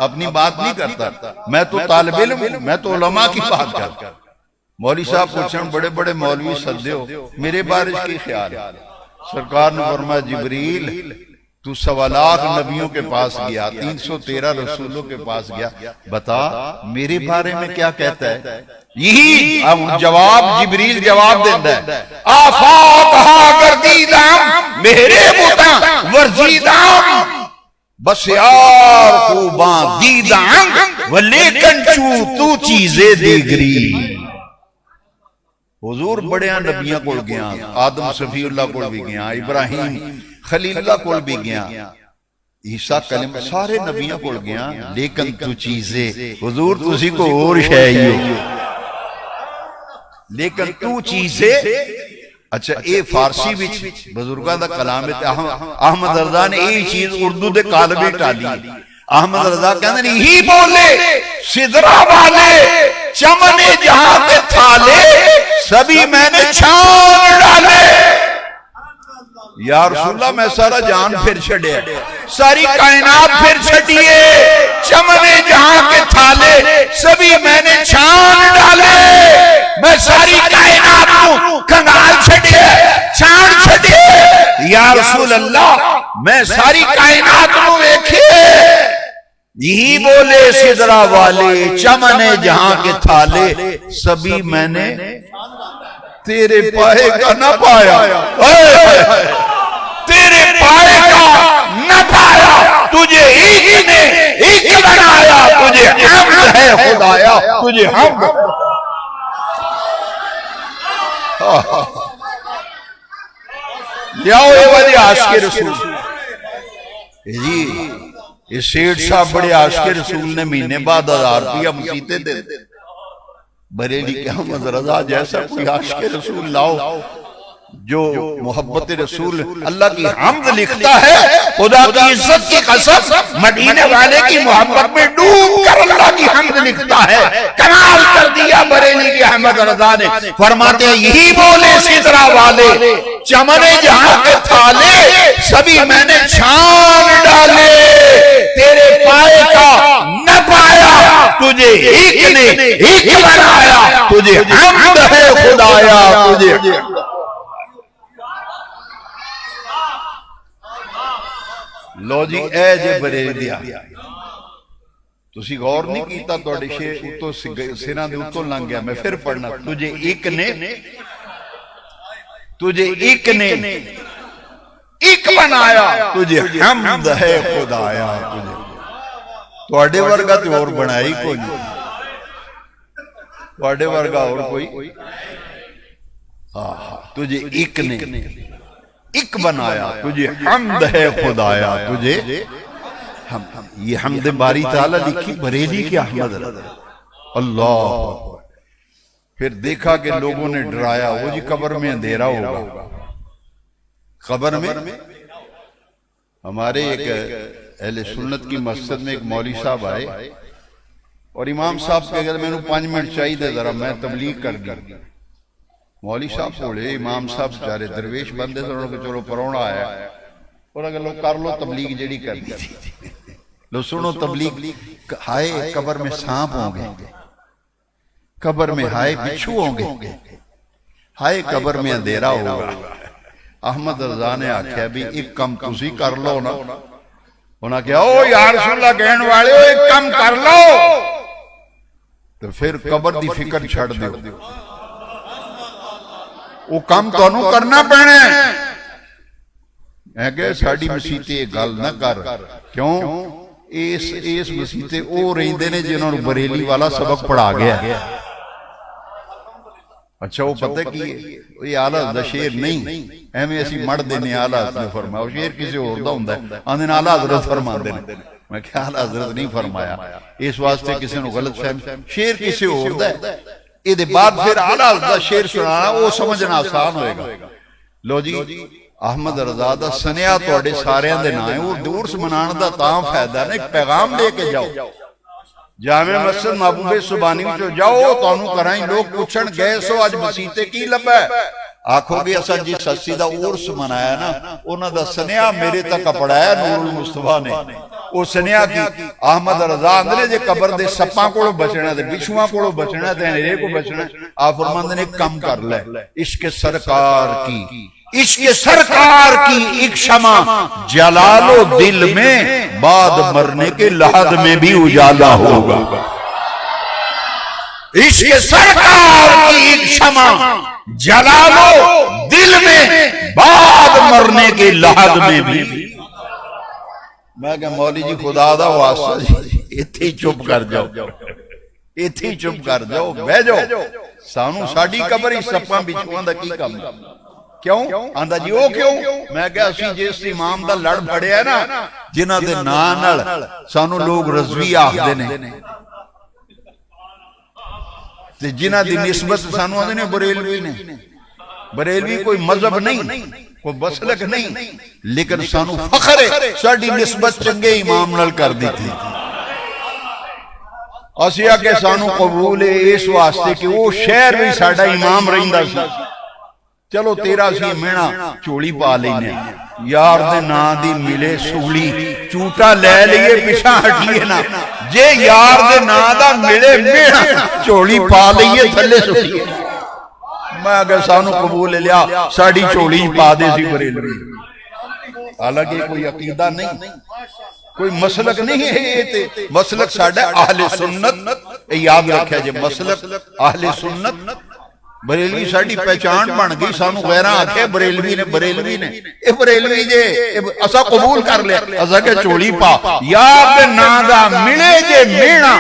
اپنی بات نہیں کرتا. میں تو طالب علم ہوں, میں تو علماء کی بات کرتا. مولوی صاحب پوچھیں بڑے بڑے مولوی سدے ہو, میرے بارے کی خیال ہے؟ سرکار نے فرمایا جبریل تو 1.25 لاکھ نبیوں کے پاس گیا, 313 رسولوں کے پاس گیا, بتا میرے بارے میں کیا کہتا ہے؟ یہی جواب جبریل جواب دیتا ہے, آفاق ہا گردیدام میرے بوتا ورزیدام, بس یار خوباں دیدام ولیکن چو تو چیزیں دیگری. حضور بڑیاں نبیاں کول گیا, آدم صفی اللہ کول بھی گیا, ابراہیم خلیل اللہ کول بھی گیا, عیسیٰ کلم سارے نبیاں کول گیا, لیکن تو چیزیں حضور تسی کو اور شہیو, لیکن تو چیزیں. اچھا اے فارسی وچ بزرگاں دا کلام ہے. احمد رضا نے یہ چیز اردو دے کالبے ٹالی. احمد رضا کہندے نہیں ہی بولے سدرا والے چمن جہاں کے تھالے, سبھی میں نے چھان ڈالے. یا رسول اللہ میں سارا جان پھر چھڑیا, ساری کائنات پھر چھڑیے, چمن جہاں کے تھالے سبھی میں نے چھان ڈالے. میں ساری کائنات کو کنگال چھڑیے, چھان چھڑیے. یا رسول اللہ میں ساری کائنات کو دیکھیے. یہی بولے سدرا والے چمن جہاں کے تھالے, سبھی میں نے تیرے پائے کا نہ پایا، تیرے پائے کا نہ پایا، تجھے ایک نے ایک بنایا، تجھے حمد ہے خدایا، تجھے حمد۔ لیاؤ یہ والی عاشق رسول جی، یہ سیٹھ صاحب بڑے عاشق رسول نے مہینے بعد 1000 روپیہ مسیطے دے دے، بریلی کے احمد رضا جیسا کوئی عاشق رسول لاؤ جو محبت رسول اللہ کی حمد لکھتا ہے، خدا کی عزت کی قسم مدینے والے کی محبت میں ڈوب کر اللہ کی حمد لکھتا ہے۔ کمال کر دیا بریلی کے احمد رضا نے، فرماتے ہیں یہی بولے سدرا والے، چمن جہاں کے تھالے سبھی میں نے چھان ڈالے، تیرے پائے کا نہ پایا، تجھے ایک نے ایک بنایا، تجھے حمد ہے خدایا، تجھے۔ لو جی اے جے بریلیا، تسی غور نہیں کیتا توڑے شے اتو سینہ دے اتو لنگ گیا، میں پھر پڑھنا، تجھے ایک نے ایک بنایا، تجھے حمد ہے خدایا، تجھے توڑے ورگا تے اور بنائی کوئی نہیں، توڑے ورگا اور کوئی، تجھے ایک نے ایک بنایا، تجھے حمد ہے خدایا، تجھے یہ حمد باری تعالیٰ لکھی بریلی کے احمد رضا۔ اللہ پھر دیکھا کہ لوگوں نے ڈرایا، وہ جی قبر میں اندھیرا ہوگا، قبر میں ہمارے ایک اہل سنت کی مسجد میں ایک مولوی صاحب آئے اور امام صاحب کے اگر میں نے 5 منٹ چاہیے دے ذرا میں تبلیغ کر دی، مولوی صاحب پوڑے امام صاحب چارے درویش بندے سے انہوں نے چلو پروڑا آیا اور اگر لوگ کر لو تبلیغ جڑی کر دی تھی، لو سنو تبلیغ، ہائے قبر میں سانپ ہوں گے، قبر میں ہائے بچھو ہوں گے، ہائے قبر میں اندھیرا ہوگا۔ احمد رضا نے آکھیا بھی ایک کم تسی کر لو نا، انہاں کہا او یا رسول اللہ کہن والے ہو ایک کم کر لو، تو پھر قبر دی فکر چھڑ دیو، وہ کام تو انہوں کرنا پہنے ہیں کہ ساڑھی مسیطے گل نہ کر، کیوں اس مسیطے او رہندے نے جنہوں نے بریلی والا سبق پڑھا گیا۔ اچھا وہ پتہ کی یہ آلہ حضرت شیر نہیں، ایمیں ایسی مڑ دینے آلہ حضرت نے فرمایا، وہ شیر کسی اور دا ہوں ہے، آندھن آلہ حضرت فرما دینے، میں کہا آلہ حضرت نہیں فرمایا، اس واسطے کسی نے غلط فہم، شیر کسی اور دا ہے، یہ بعد پھر آلہ حضرت شیر سنانا وہ سمجھنا آسان ہوئے گا۔ لو جی احمد رضا دا سنیا توڑے سارے اندے نہ ہیں، وہ دور سے منانا دا تاں فائدہ ہے، ایک پیغام لے کے جاؤ، جامع مسجد محبوب سبحانی جو جاؤ تو انہوں کرائیں، لوگ پوچھن گئے سو آج مسیطے کی لب ہے، آنکھوں گے اسا جی سسی دا عرس منایا نا، انہوں دا سنیا میرے تک پڑھایا نور المصطفیٰ نے، وہ سنیا کی احمد رضا اندرے جے قبر دے سپاں کوڑو بچنا دے، بچھواں کوڑو بچنا دے، نیرے کو بچنا، آپ فرماندے نے کم کر لے، عشق سرکار کی، عشق سرکار کی ایک شمع جلال و دل میں بعد مرنے کے لحد میں بھی اجالا ہوگا، عشق سرکار کی ایک شمع جلال و دل میں بعد مرنے کے لحد میں بھی۔ میں کہا مولی جی خدا دا واسطہ جی اتھی چپ کر جاؤ، اتھی چپ کر جاؤ، بہ جاؤ، سانو ساڑی قبر ہی سپاں بچھوان دا کی کم، کیوں؟ آندھا جی او کیوں؟ میں کہا اسی جس امام دا لڑ بڑے ہے نا جنہ دے نانل سانو لوگ رضوی آخ دینے، جنہ دی نسبت سانو آدھے نے بریلوی نے، بریلوی کوئی مذہب نہیں، کوئی مسلک نہیں، لیکن سانو فخر ہے ساڑی نسبت چنگے امام نال کر دی تھی، اسیا کہ سانو قبول ہے اس واسطے کہ وہ شہر بھی ساڑا امام رہندہ سی، چلو تیرا سی مینا چوڑی پا لینے، یار دے نا دی ملے سوڑی چوٹا لے لیے پیچھا ہٹیے نا، جے یار دے نا دا ملے مینا چوڑی پا لیے تھلے سوڑی، میں اگر سانو قبول لیا ساڑی چوڑی پا دے سی بریلوی، حالانکہ کوئی عقیدہ نہیں، کوئی مسلک نہیں ہے، مسلک ساڑھا اہل سنت، یاد رکھا جے مسلک اہل سنت بریلوی ساڈی پہچان بن گئی، سانو غیراں آکھے بریلوی نے اے بریلوی جے اسا قبول کر لیا، اسا کہ چولی پا یار دے ناں دا ملے جے مینا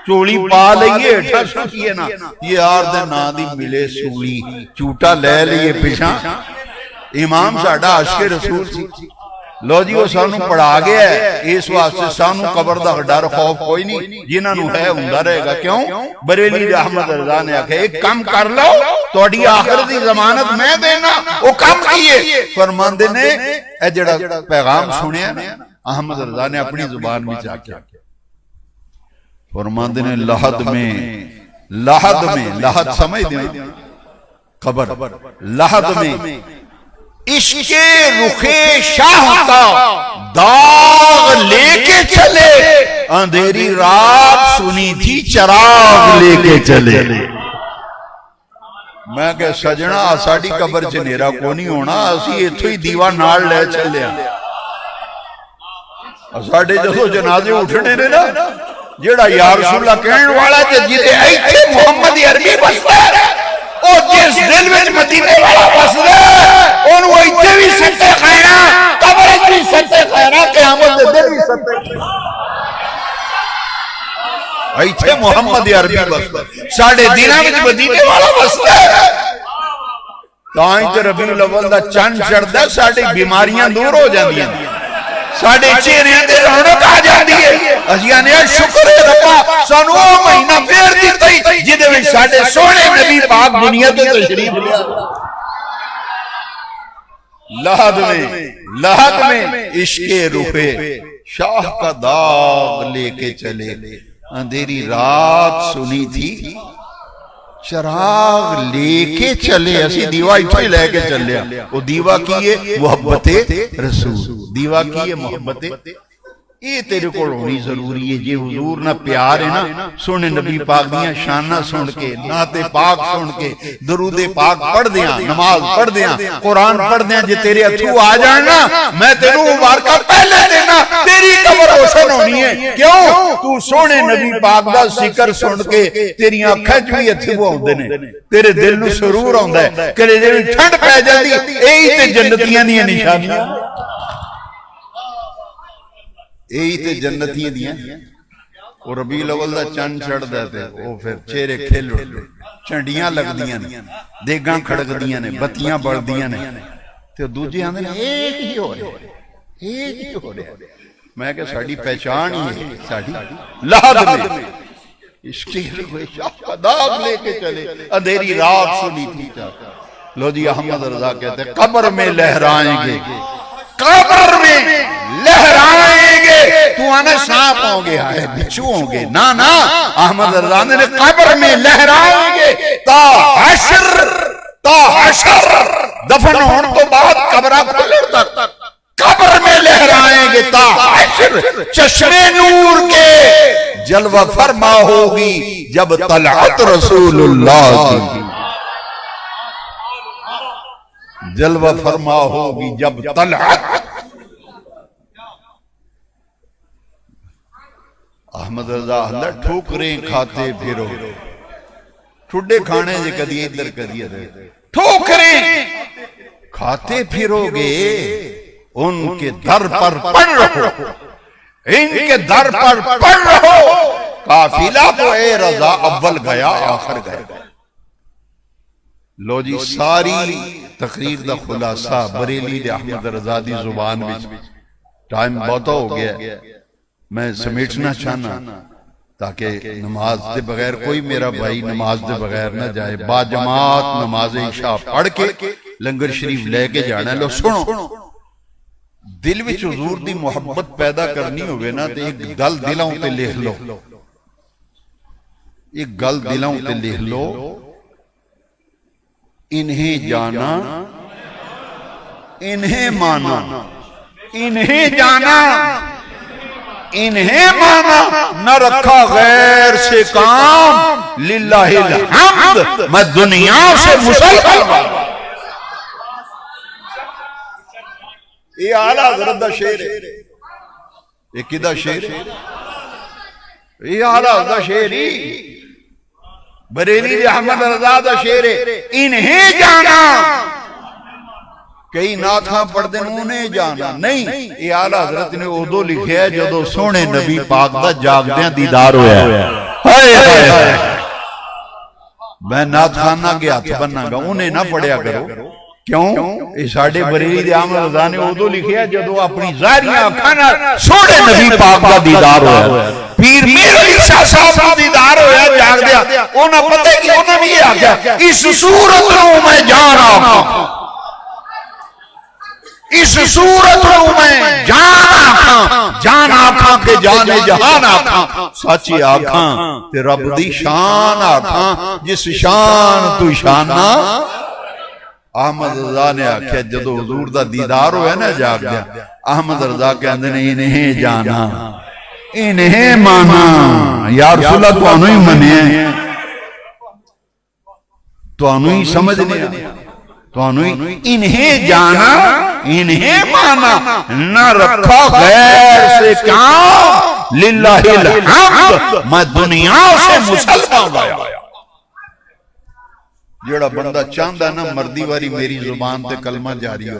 چولی پا لئیے اٹھا سکیے نا، یہ یار دے ناں دی ملے سولی چوٹا لے لئیے پیچھاں۔ امام ساڈا عاشق رسول سی، لو جی وہ سانو پڑھا گیا ہے، اس واسطے سانو قبر دا ڈر خوف کوئی نہیں، جنہاں نو ہے ہوندا رہے گا۔ کیوں؟ بریلی دے احمد رضا نے آکھے ایک کم کر لو تہاڈی آخر دی ضمانت میں دینا، وہ کم کیے فرماندے نے اے جڑا پیغام سنیا نا احمد رضا نے اپنی زبان وچ آکھیا، فرماندے نے لحد میں لحد سمجھ دے قبر، لحد میں عشق رخ شاہ کا داغ لے کے چلے، اندھیری رات سنی تھی چراغ لے کے چلے۔ میں کہ سجنا ساڑی قبر چ نیرا کو نہیں ہونا، اسی ایتھو ہی دیوا نال لے چلے ہیں۔ ساڑے جسو جنازے اٹھنے نے نا جیڑا یا رسول اللہ کہن والا جیتے ایتھے محمد عربی بستا ہے، او جس دل وچ مدینے والا بستا ہے انہوں ایتھے بھی ستے خیرہ، قبر بھی ستے خیرہ، قیامت دل بھی ستے خیرہ۔ ایتھے محمد عربی بستا ہے، ساڑھے دینہ وچ مدینے والا بستا ہے۔ تائیں تے ربیع الاول دا چند چڑھدا ہے، ساڑھے بیماریاں دور ہو جاندی ہیں، ساڑھے چہرے دے رونق آ جاندی ہے۔ اسیاں نے شکر ہے ربا سانو او مہینہ پھیر دتا جدے وچ ساڈے سونے نبی پاک دنیا تے تشریف لیا۔ لحد میں عشق رخ شاہ کا داغ لے کے چلے، اندھیری رات سنی تھی چراغ لے کے چلے، اسی دیوا اٹھے لے کے چلے۔ وہ دیوا کیے محبت رسول، دیوا کیے محبت، یہ تیرے کو ہونی ضروری ہے۔ یہ حضور نہ پیار ہے نا، سونے نبی پاک دیاں شانہ سن کے، نعت پاک سن کے، درود پاک پڑھ دیاں، نماز پڑھ دیاں، قرآن پڑھ دیاں، جے تیرے اتھو آ جانا میں تیروں مبارکہ پہلے دینا، تیری قبر روشن ہونی ہے۔ کیوں؟ تو سونے نبی پاک دا ذکر سن کے تیری آنکھیں جو ہی اتھو ہوندے نے، تیرے دل نو سرور ہوندا ہے، کلیجے میں ٹھنڈ پہ جاندی، یہی تے جنتیاں دیاں نشانیاں، یہی تے جنتیاں دیاں۔ وہ ربیع الاول دا چند چڑھ دیتے، وہ پھر چہرے کھل اٹھتے، چنڈیاں لگ دیاں نے، دیگاں کھڑک دیاں نے، بتیاں بڑھ دیاں نے، تو دوجے آندے نے ایک ہی ہو رہے، ایک ہی ہو رہے۔ میں کہ ساڑی پہچان ہی ہے، ساڑی لحد میں عشق رخ شاہ کا داغ لے کے چلے، اندھیری رات سنی تھی چاہتا۔ لو جی احمد رضا کہتے ہیں قبر میں لہرائیں گے، قبر میں لہرائیں گے، تو آنا سانپ ہوں گے، آئے بچو ہوں گے، نا نا احمد رضا نے قبر میں لہرائیں گے تا حشر دفن ہون تو بعد قبرہ کھلر تک، قبر میں لہرائیں گے تا حشر، چشم نور کے جلوہ فرما ہوگی جب طلعت رسول اللہ کی، جلوہ فرما ہوگی جب طلعت۔ احمد رضا اللہ ٹھوکریں کھاتے پھرو، ٹھڈے کھانے جے کدی ادھر کدی ادھر، ٹھوکریں کھاتے پھرو گے، ان کے در پر پڑ رہو، ان کے در پر پڑ رہو، قافلہ تو اے رضا اول گیا آخر گیا۔ لو جی ساری تقریر دا خلاصہ بریلی دے احمد رضا دی زبان وچ، ٹائم بہت ہو گیا، میں سمیٹنا چاہنا تاکہ نماز دے بغیر کوئی میرا بھائی نماز دے بغیر نہ جائے، با جماعت نماز عشاء پڑھ کے لنگر شریف لے کے جانا۔ لو سنو، دل وچ حضور دی محبت پیدا کرنی ہوئے نا تو ایک گل دلاں تے لکھ لو، ایک گل دلاں تے لکھ لو، انہیں جانا انہیں مانا، انہیں جانا انہیں مانا، نہ رکھا غیر سے کام، للہ الحمد میں دنیا سے مسلمان۔ یہ اعلیٰ حضرت دا شعر ہے، یہ کدہ شعر ہے، یہ اعلیٰ حضرت دا شعر ہی بریلی دے احمد رضا دا شیر ہے انہیں جانا کئی ناتھاں پڑھ دیں انہیں جانا نہیں، یہ آلہ حضرت نے ادو لکھے ہے جدو سونے نبی پاک دا جاگ دیاں دیدار ہویا ہے۔ میں نات خانہ کے ہاتھ بننا گا انہیں نہ پڑھیا کرو، کیوں؟ اس ساڑھے بریلی دے احمد رضا نے ادو لکھے ہے جدو اپنی ظاہریاں کھانا سونے نبی پاک دا دیدار ہویا ہے۔ پیر میر علی شاہ صاحب کا دیدار ہویا جاگ دیا، انہاں پتہ کہ انہاں بھی یہ آگیا اس صورت رو میں جان آکھاں، اس صورت رو میں جان آکھاں، جان آکھاں کے جانے جہان آکھاں، سچی آکھاں تے رب دی شان آکھاں جس شان تو شانہ۔ احمد رضا نے آکھیا جدو حضور دا دیدار ہویا نا جاگ دیا، احمد رضا کے اندر انہیں جانا انہیں مانا، یا رسول اللہ تو انہوں ہی منے ہیں، تو انہوں ہی سمجھ نہیں، تو انہوں ہی انہیں جانا انہیں مانا، نہ رکھا غیر سے کام للہ الحمد، میں دنیا سے مسلمان آیا۔ جڑا بندہ چاندہ نا مردی واری میری زبان تے کلمہ جاری ہو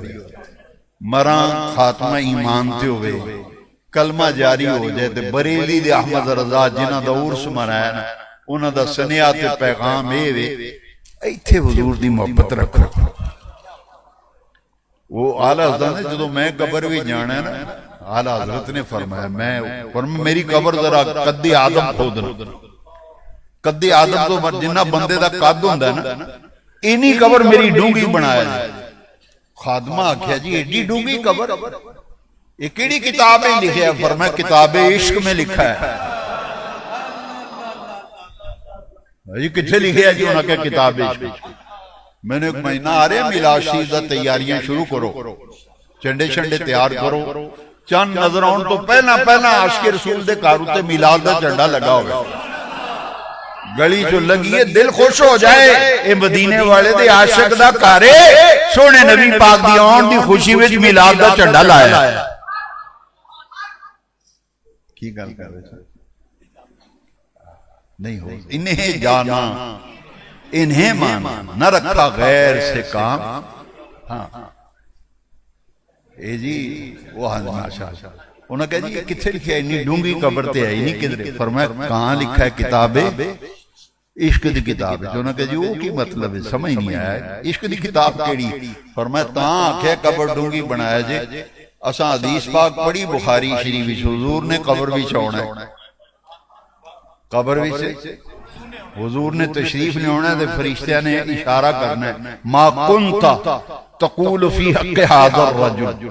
مراں خاتمہ ایمان تے ہوئے کلمہ جاری ہو جائے تے بریلی دے احمد رضا جنہ دا عرس منایا نا انہ دا سنیات پیغام اے وے ایتھے حضور دی محبت رکھو۔ وہ اعلیٰ حضرت نے جدو میں قبر بھی جانا ہے نا، اعلیٰ حضرت نے فرمایا میری قبر ذرا قد آدم کھودنا، قد آدم تو جنہ بندے دا قد ہوندہ ہے نا، اینی قبر میری ڈونگی بنایا جائے۔ خادمہ آکھیا جی ایڈی ڈونگی قبر، یہ کیڑی کتاب میں لکھا ہے؟ فرمایا کتاب عشق میں لکھا ہے۔ یہ کتھے لکھے ہے جی انہاں کہ کتاب عشق؟ میں نے ایک مہینہ آ رہے ہیں میلاد شریف دا تیاریاں شروع کرو، چنڈے شنڈے تیار کرو، چند نظر آن تو پہلا عاشق رسول دے کارو تے میلاد دا چنڈا لگا ہوگا، گلی جو لگی ہے دل خوش ہو جائے، اے مدینے والے دے عاشق دا کارے سونے نبی پاک دی آن دی خوشی وچ میلاد دا چنڈا لایا۔ کی گل کر رہے ہیں؟ نہیں ہو انہیں جانا انہیں مانا، نہ رکھا غیر سے کام۔ ہاں اے جی وہ ماشاء انہوں نے کہا جی کتھے لکھا ہے؟ انہی ڈونگی قبر تے ہے انہی کدھر؟ فرمایا کہاں لکھا ہے؟ کتاب عشق دی کتاب ہے۔ انہوں نے کہا جی وہ کی مطلب ہے؟ سمجھ نہیں آیا، عشق دی کتاب کیڑی؟ فرمایا تاں آکھے قبر ڈونگی بنایا جے، اساں حدیث پاک پڑھی بخاری شریف حضور نے قبر بھی چھوڑنا ہے، قبر بھی سے حضور نے تشریف لے ہونا ہے تے فرشتہ نے اشارہ کرنا ہے ما کنت تقول فی حق هذا الرجل،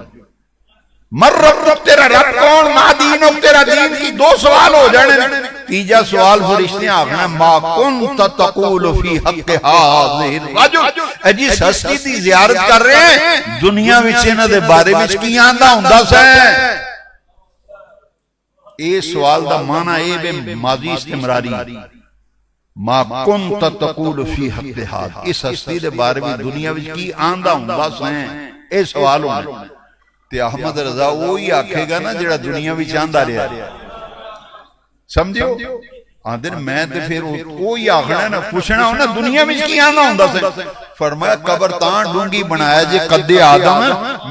مر رب تیرا رب کون، ما دینک تیرا دین کی دو سوال ہو جانے، تیجا سوال فرشتے آخنا ما کنت تقول فی حق هذا الرجل، اے جی ہستی دی زیارت کر رہے ہیں دنیا وچ انہاں دے بارے وچ کی آندا ہوندا سی؟ اے سوال دا معنی اے بے ماضی استمراری، ما کنت تقول فی حق ہذا، اس ہستی دے بارے میں دنیا وچ کی آندا ہوندا سی؟ اے سوال ہونا تے احمد رضا وہی آکھے گا نا جڑا دنیا وچ آندا رہیا، سمجھو؟ آندر میں تے پھر وہی آکھنا نا، پوچھنا ہونا دنیا وچ کی آندا ہوندا سی؟ فرمایا قبر تاں ڈونگی بنایا جے قد آدم،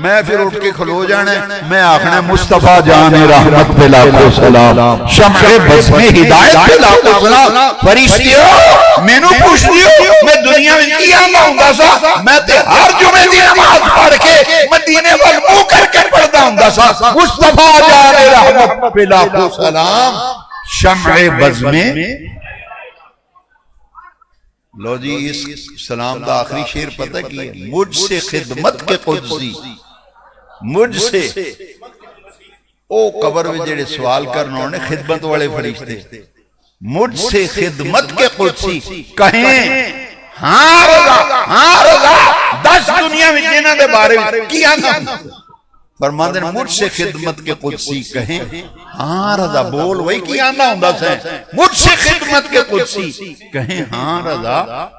میں پھر اٹھ کے کھلو جانا ہے، میں آخنا مصطفیٰ جان رحمت پہ لاکھو سلام، شمع بزم ہدایت پہ لاکھو سلام، فرشتیوں میں نو پوچھ دیو میں دنیا میں کی آندا ہوندا سا؟ میں تے ہر جمعے دی نماز پڑھ کے مدینے وال منہ کر کے پڑھدا ہوندا سا، مصطفیٰ جان رحمت پہ لاکھو سلام، شمع بزم۔ لو جی اس سلام دا آخری شیر پتہ کی ہے؟ مجھ سے خدمت کے قدسی، مجھ سے او قبر میں جڑے سوال کرنا انہیں خدمت والے فرشتے، مجھ سے خدمت کے قدسی کہیں ہاں رضا 10 دنیا میں جنہ دے بارے میں کیا نام فرماندے مجھ سے خدمت کے قدسی کہیں ہاں رضا، بول وہی کی آندا ہوندا سے مجھ سے خدمت کے قدسی کہیں ہاں رضا،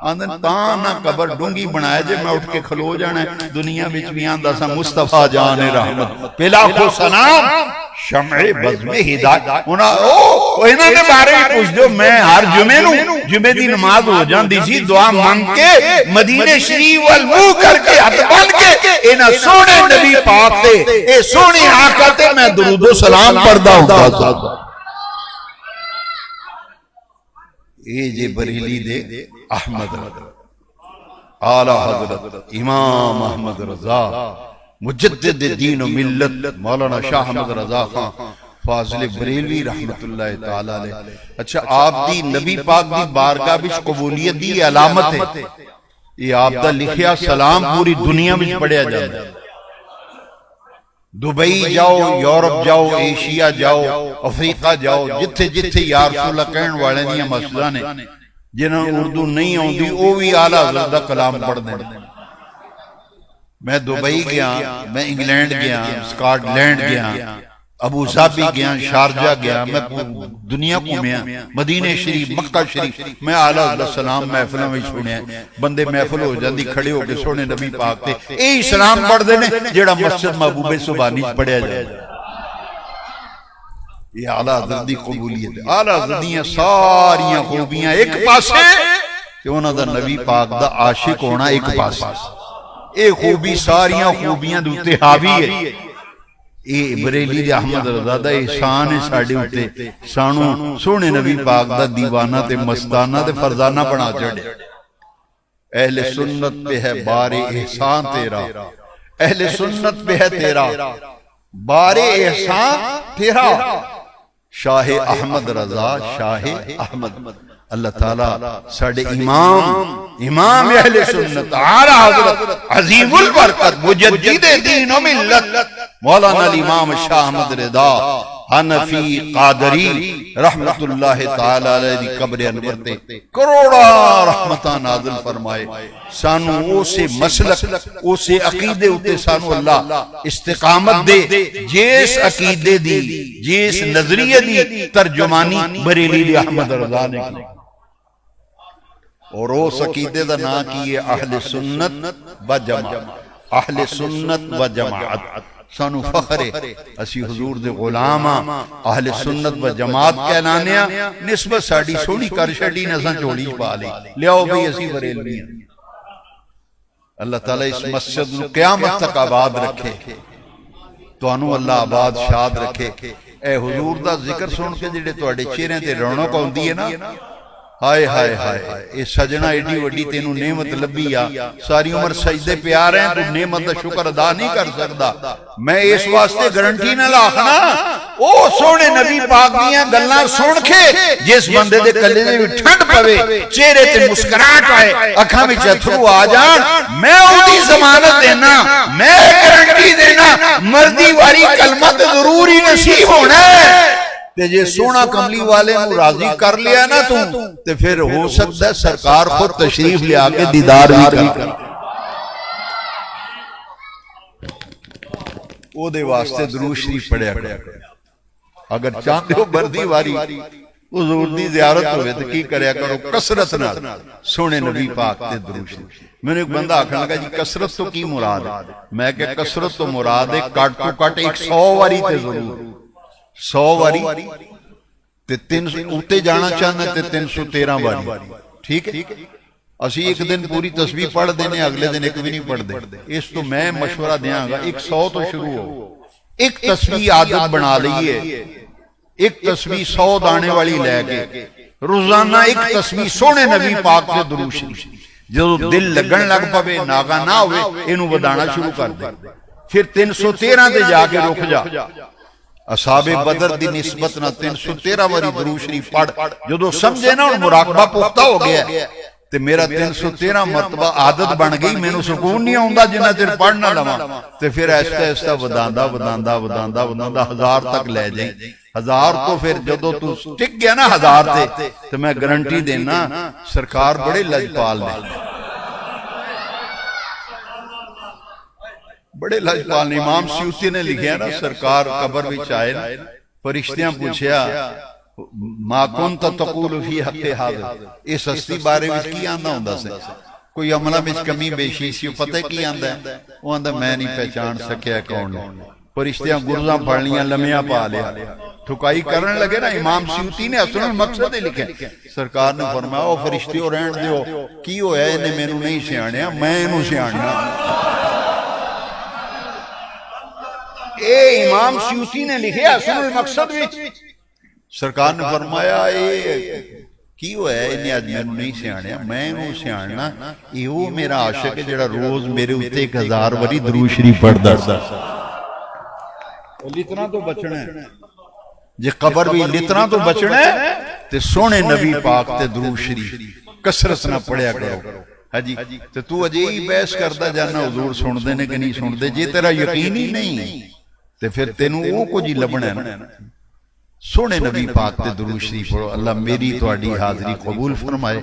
آندن تانا قبر ڈونگی بنایا جے میں اٹھ کے کھلو جانا ہے دنیا وچ بھی آندا سا مصطفیٰ جان رحمت پہ لاکھو سلام، شمع بز میں ہدایت انہوں نے بارے ہی پوچھ دو میں ہر جمعے دی نماز ہو جاندی سی دعا مانگ کے مدینے شریف وال منہ کر کے ہاتھ بن کے انہاں سونے نبی پاک تے اے سونی آقا تے میں درود و سلام پڑھدا ہوندا تھا. اے جے بریلی دے احمد اعلی حضرت امام احمد رضا مجدد دین و ملت مولانا شاہ احمد رضا خان فاضل بریلوی رحمت اللہ تعالی علیہ. اچھا آپ دی نبی پاک دی بارگاہ وچ قبولیت دی علامت ہے یہ آپ دا لکھیا سلام پوری دنیا وچ پڑھیا جاندا ہے. دبئی جاؤ یورپ جاؤ ایشیا جاؤ افریقہ جاؤ جتھے جتھے یا رسول اللہ کہن والے دیاں مسجداں نے جنہاں اردو نہیں آوندی او وی اعلی حضرت دا کلام پڑھ دیں. میں دبئی گیا میں انگلینڈ گیا سکاٹ لینڈ گیا ابو ظبی گیا شارجہ گیا میں دنیا گھومیا مدینے شریف مکہ شریف میں اعلیٰ حضرت سلام محفلوں میں سنیا بندے محفل ہو جاندی کھڑے ہو کے سونے نبی پاک تے اے سلام پڑھ دینے جیڑا مسجد محبوب سبحانی پڑھیا جائے. یہ اعلیٰ حضرت دی قبولیت ہے. اعلیٰ حضرت دیاں ساریاں خوبیاں ایک پاسے کہ انہاں دا نبی پاک دا عاشق ہونا ایک پاسے اے خوبی ساریاں خوبیاں دوتے حاوی ہے. اے بریلی دے احمد رضا دا احسان ہے ساڑھے ہوتے سانو سونے نبی پاک دا دیوانہ تے مستانہ تے فرزانہ بنا چڑھے. اہل سنت پہ ہے بار احسان تیرا اہل سنت پہ ہے تیرا بار احسان تیرا شاہ احمد رضا شاہ احمد. اللہ تعالیٰ ساڑھے امام اہل سنت اعلیٰ حضرت عظیم البرکت مجدد دین و ملت مولانا الامام شاہ احمد رضا حنفی قادری رحمت اللہ تعالی علیہ دی قبر انور تے کروڑا رحمتاں نازل فرمائے. سانو اسے مسلک اسے عقیدے اتے سانو اللہ استقامت دے جیس عقیدے دی جیس نظریہ دی ترجمانی بریلی دی احمد رضا نے کی اور اس عقیدے دا نا کی اہل سنت و جماعت. اہل سنت و جماعت سانو فخر ہے اسی حضور دے غلام اہل سنت و جماعت کہلانیا نسبت ساڑی سونی کر شڑی نساں چوڑی پا لے لیاؤ بھی اسی بریلوی ہیں. اللہ تعالیٰ اس مسجد نو قیامت تک آباد رکھے تو انو اللہ آباد شاد رکھے. اے حضور دا ذکر سن کے جڑے تواڈے چہرے تے رونق ہوندی ہے نا ہائے ہائے ہائے اے سجنا ایڈی وڈی تینوں نعمت لبی آ ساری عمر سجدے پہ آ رہے ہیں تو نعمت دا شکر ادا نہیں کر سکتا. میں اس واسطے گارنٹی نہ لاکھنا او سونے نبی پاک دیاں گلاں سن کے جس بندے دے کلے دے ٹھنڈ پوے چہرے تے مسکراہٹ آئے اکھاں وچ اتھرو آ جان میں اودی ضمانت دینا میں گارنٹی دینا مردی واری کلمہ تے ضرور ہی نصیب ہونا ہے. تے جے سونا کملی والے نو راضی کر لیا نا تے پھر ہو سکتا ہے سرکار خود تشریف لے آکے دیدار بھی کر او دے واسطے درود شریف پڑھیا کرو. اگر چاہتے ہو بردی واری حضور دی زیارت ہوئے تو کی کریا کرو کثرت نہ سونے نبی پاک تے درود شریف. میں نے ایک بندہ آکھنے لگا جی کثرت تو کی مراد ہے؟ میں کہ کثرت تو مراد ہے کٹ تو کٹ 100 واری تے ضرور 100 واری تے 300 اتے جانا چاہنا تے 313 واری ٹھیک ہے. اسی ایک دن پوری تسبیح پڑھ دینے اگلے دن ایک بھی نہیں پڑھ دے. اس تو میں مشورہ دیاں گا 100 تو شروع ہو ایک تسبیح عادت بنا لئیے ایک تسبیح 100 دانے والی لے کے روزانہ ایک تسبیح سونے نبی پاک تے درود شریف جو دل لگن لگ پوے ناغا نہ ہوئے انہوں بدانا شروع کر دے. پھر 313 تے جا کے رک جا. اصحاب بدر دی نسبت نہ 313 واری درود شریف پڑھ جدو سمجھے نا مراقبہ پختہ ہو گیا تے میرا 313 مرتبہ عادت بن گئی میں نو سکون نہیں آؤں جنہ تیر پڑھنا لما تے پھر ایستا ایستا وداندہ 1000 تک لے جائیں. 1000 تو پھر جدو تو ٹک گیا نا 1000 تے تو میں گارنٹی دینا سرکار بڑے لجپال نے بڑے لجپال نے. امام سیوطی نے لکھیا نا سرکار قبر وچ آئے فرشتیاں پوچھیا ما کنت تقول فی حق حاضر اس ہستی بارے وچ کی آندا ہوندا سی کوئی عملہ وچ کمی بیشی سی پتہ کی آندا ہے وہ آندا میں نہیں پہچان سکیا کون ہے. فرشتیاں گرزاں پڑھ لیاں لمیاں پا لیا ٹھکائی کرن لگے نا امام سیوطی نے اصل المقصد لکھے سرکار نے فرمایا او فرشتیوں رہن دیو کی ہویا انہیں میں نہیں سیاںیا میں انہوں سیاںیا اے امام سیوطی نے لکھے اصل المقصد وچ سرکار نے فرمایا اے کی ہویا ہے انہیں آج میں نہیں سیاںیا میں انہوں سیاںنا یہ وہ میرا عاشق ہے جڑا روز میرے اتے 1000 واری درود شریف پڑھ دا لتنا تو بچنا ہے جی قبر بھی لتنا تو بچنا ہے تے سونے نبی پاک تے درود شریف کسرت نہ پڑھیا کرو ہاں جی تے تو اجے ہی بحث کردا جانا حضور سن دے نے کہ نہیں سن دے جے تیرا یقین ہی نہیں تے پھر تینوں وہ کچھ ہی لبنا ہے نا سونے نبی پاک تے درود شریف پڑھو اللہ میری تہاڈی حاضری قبول فرمائے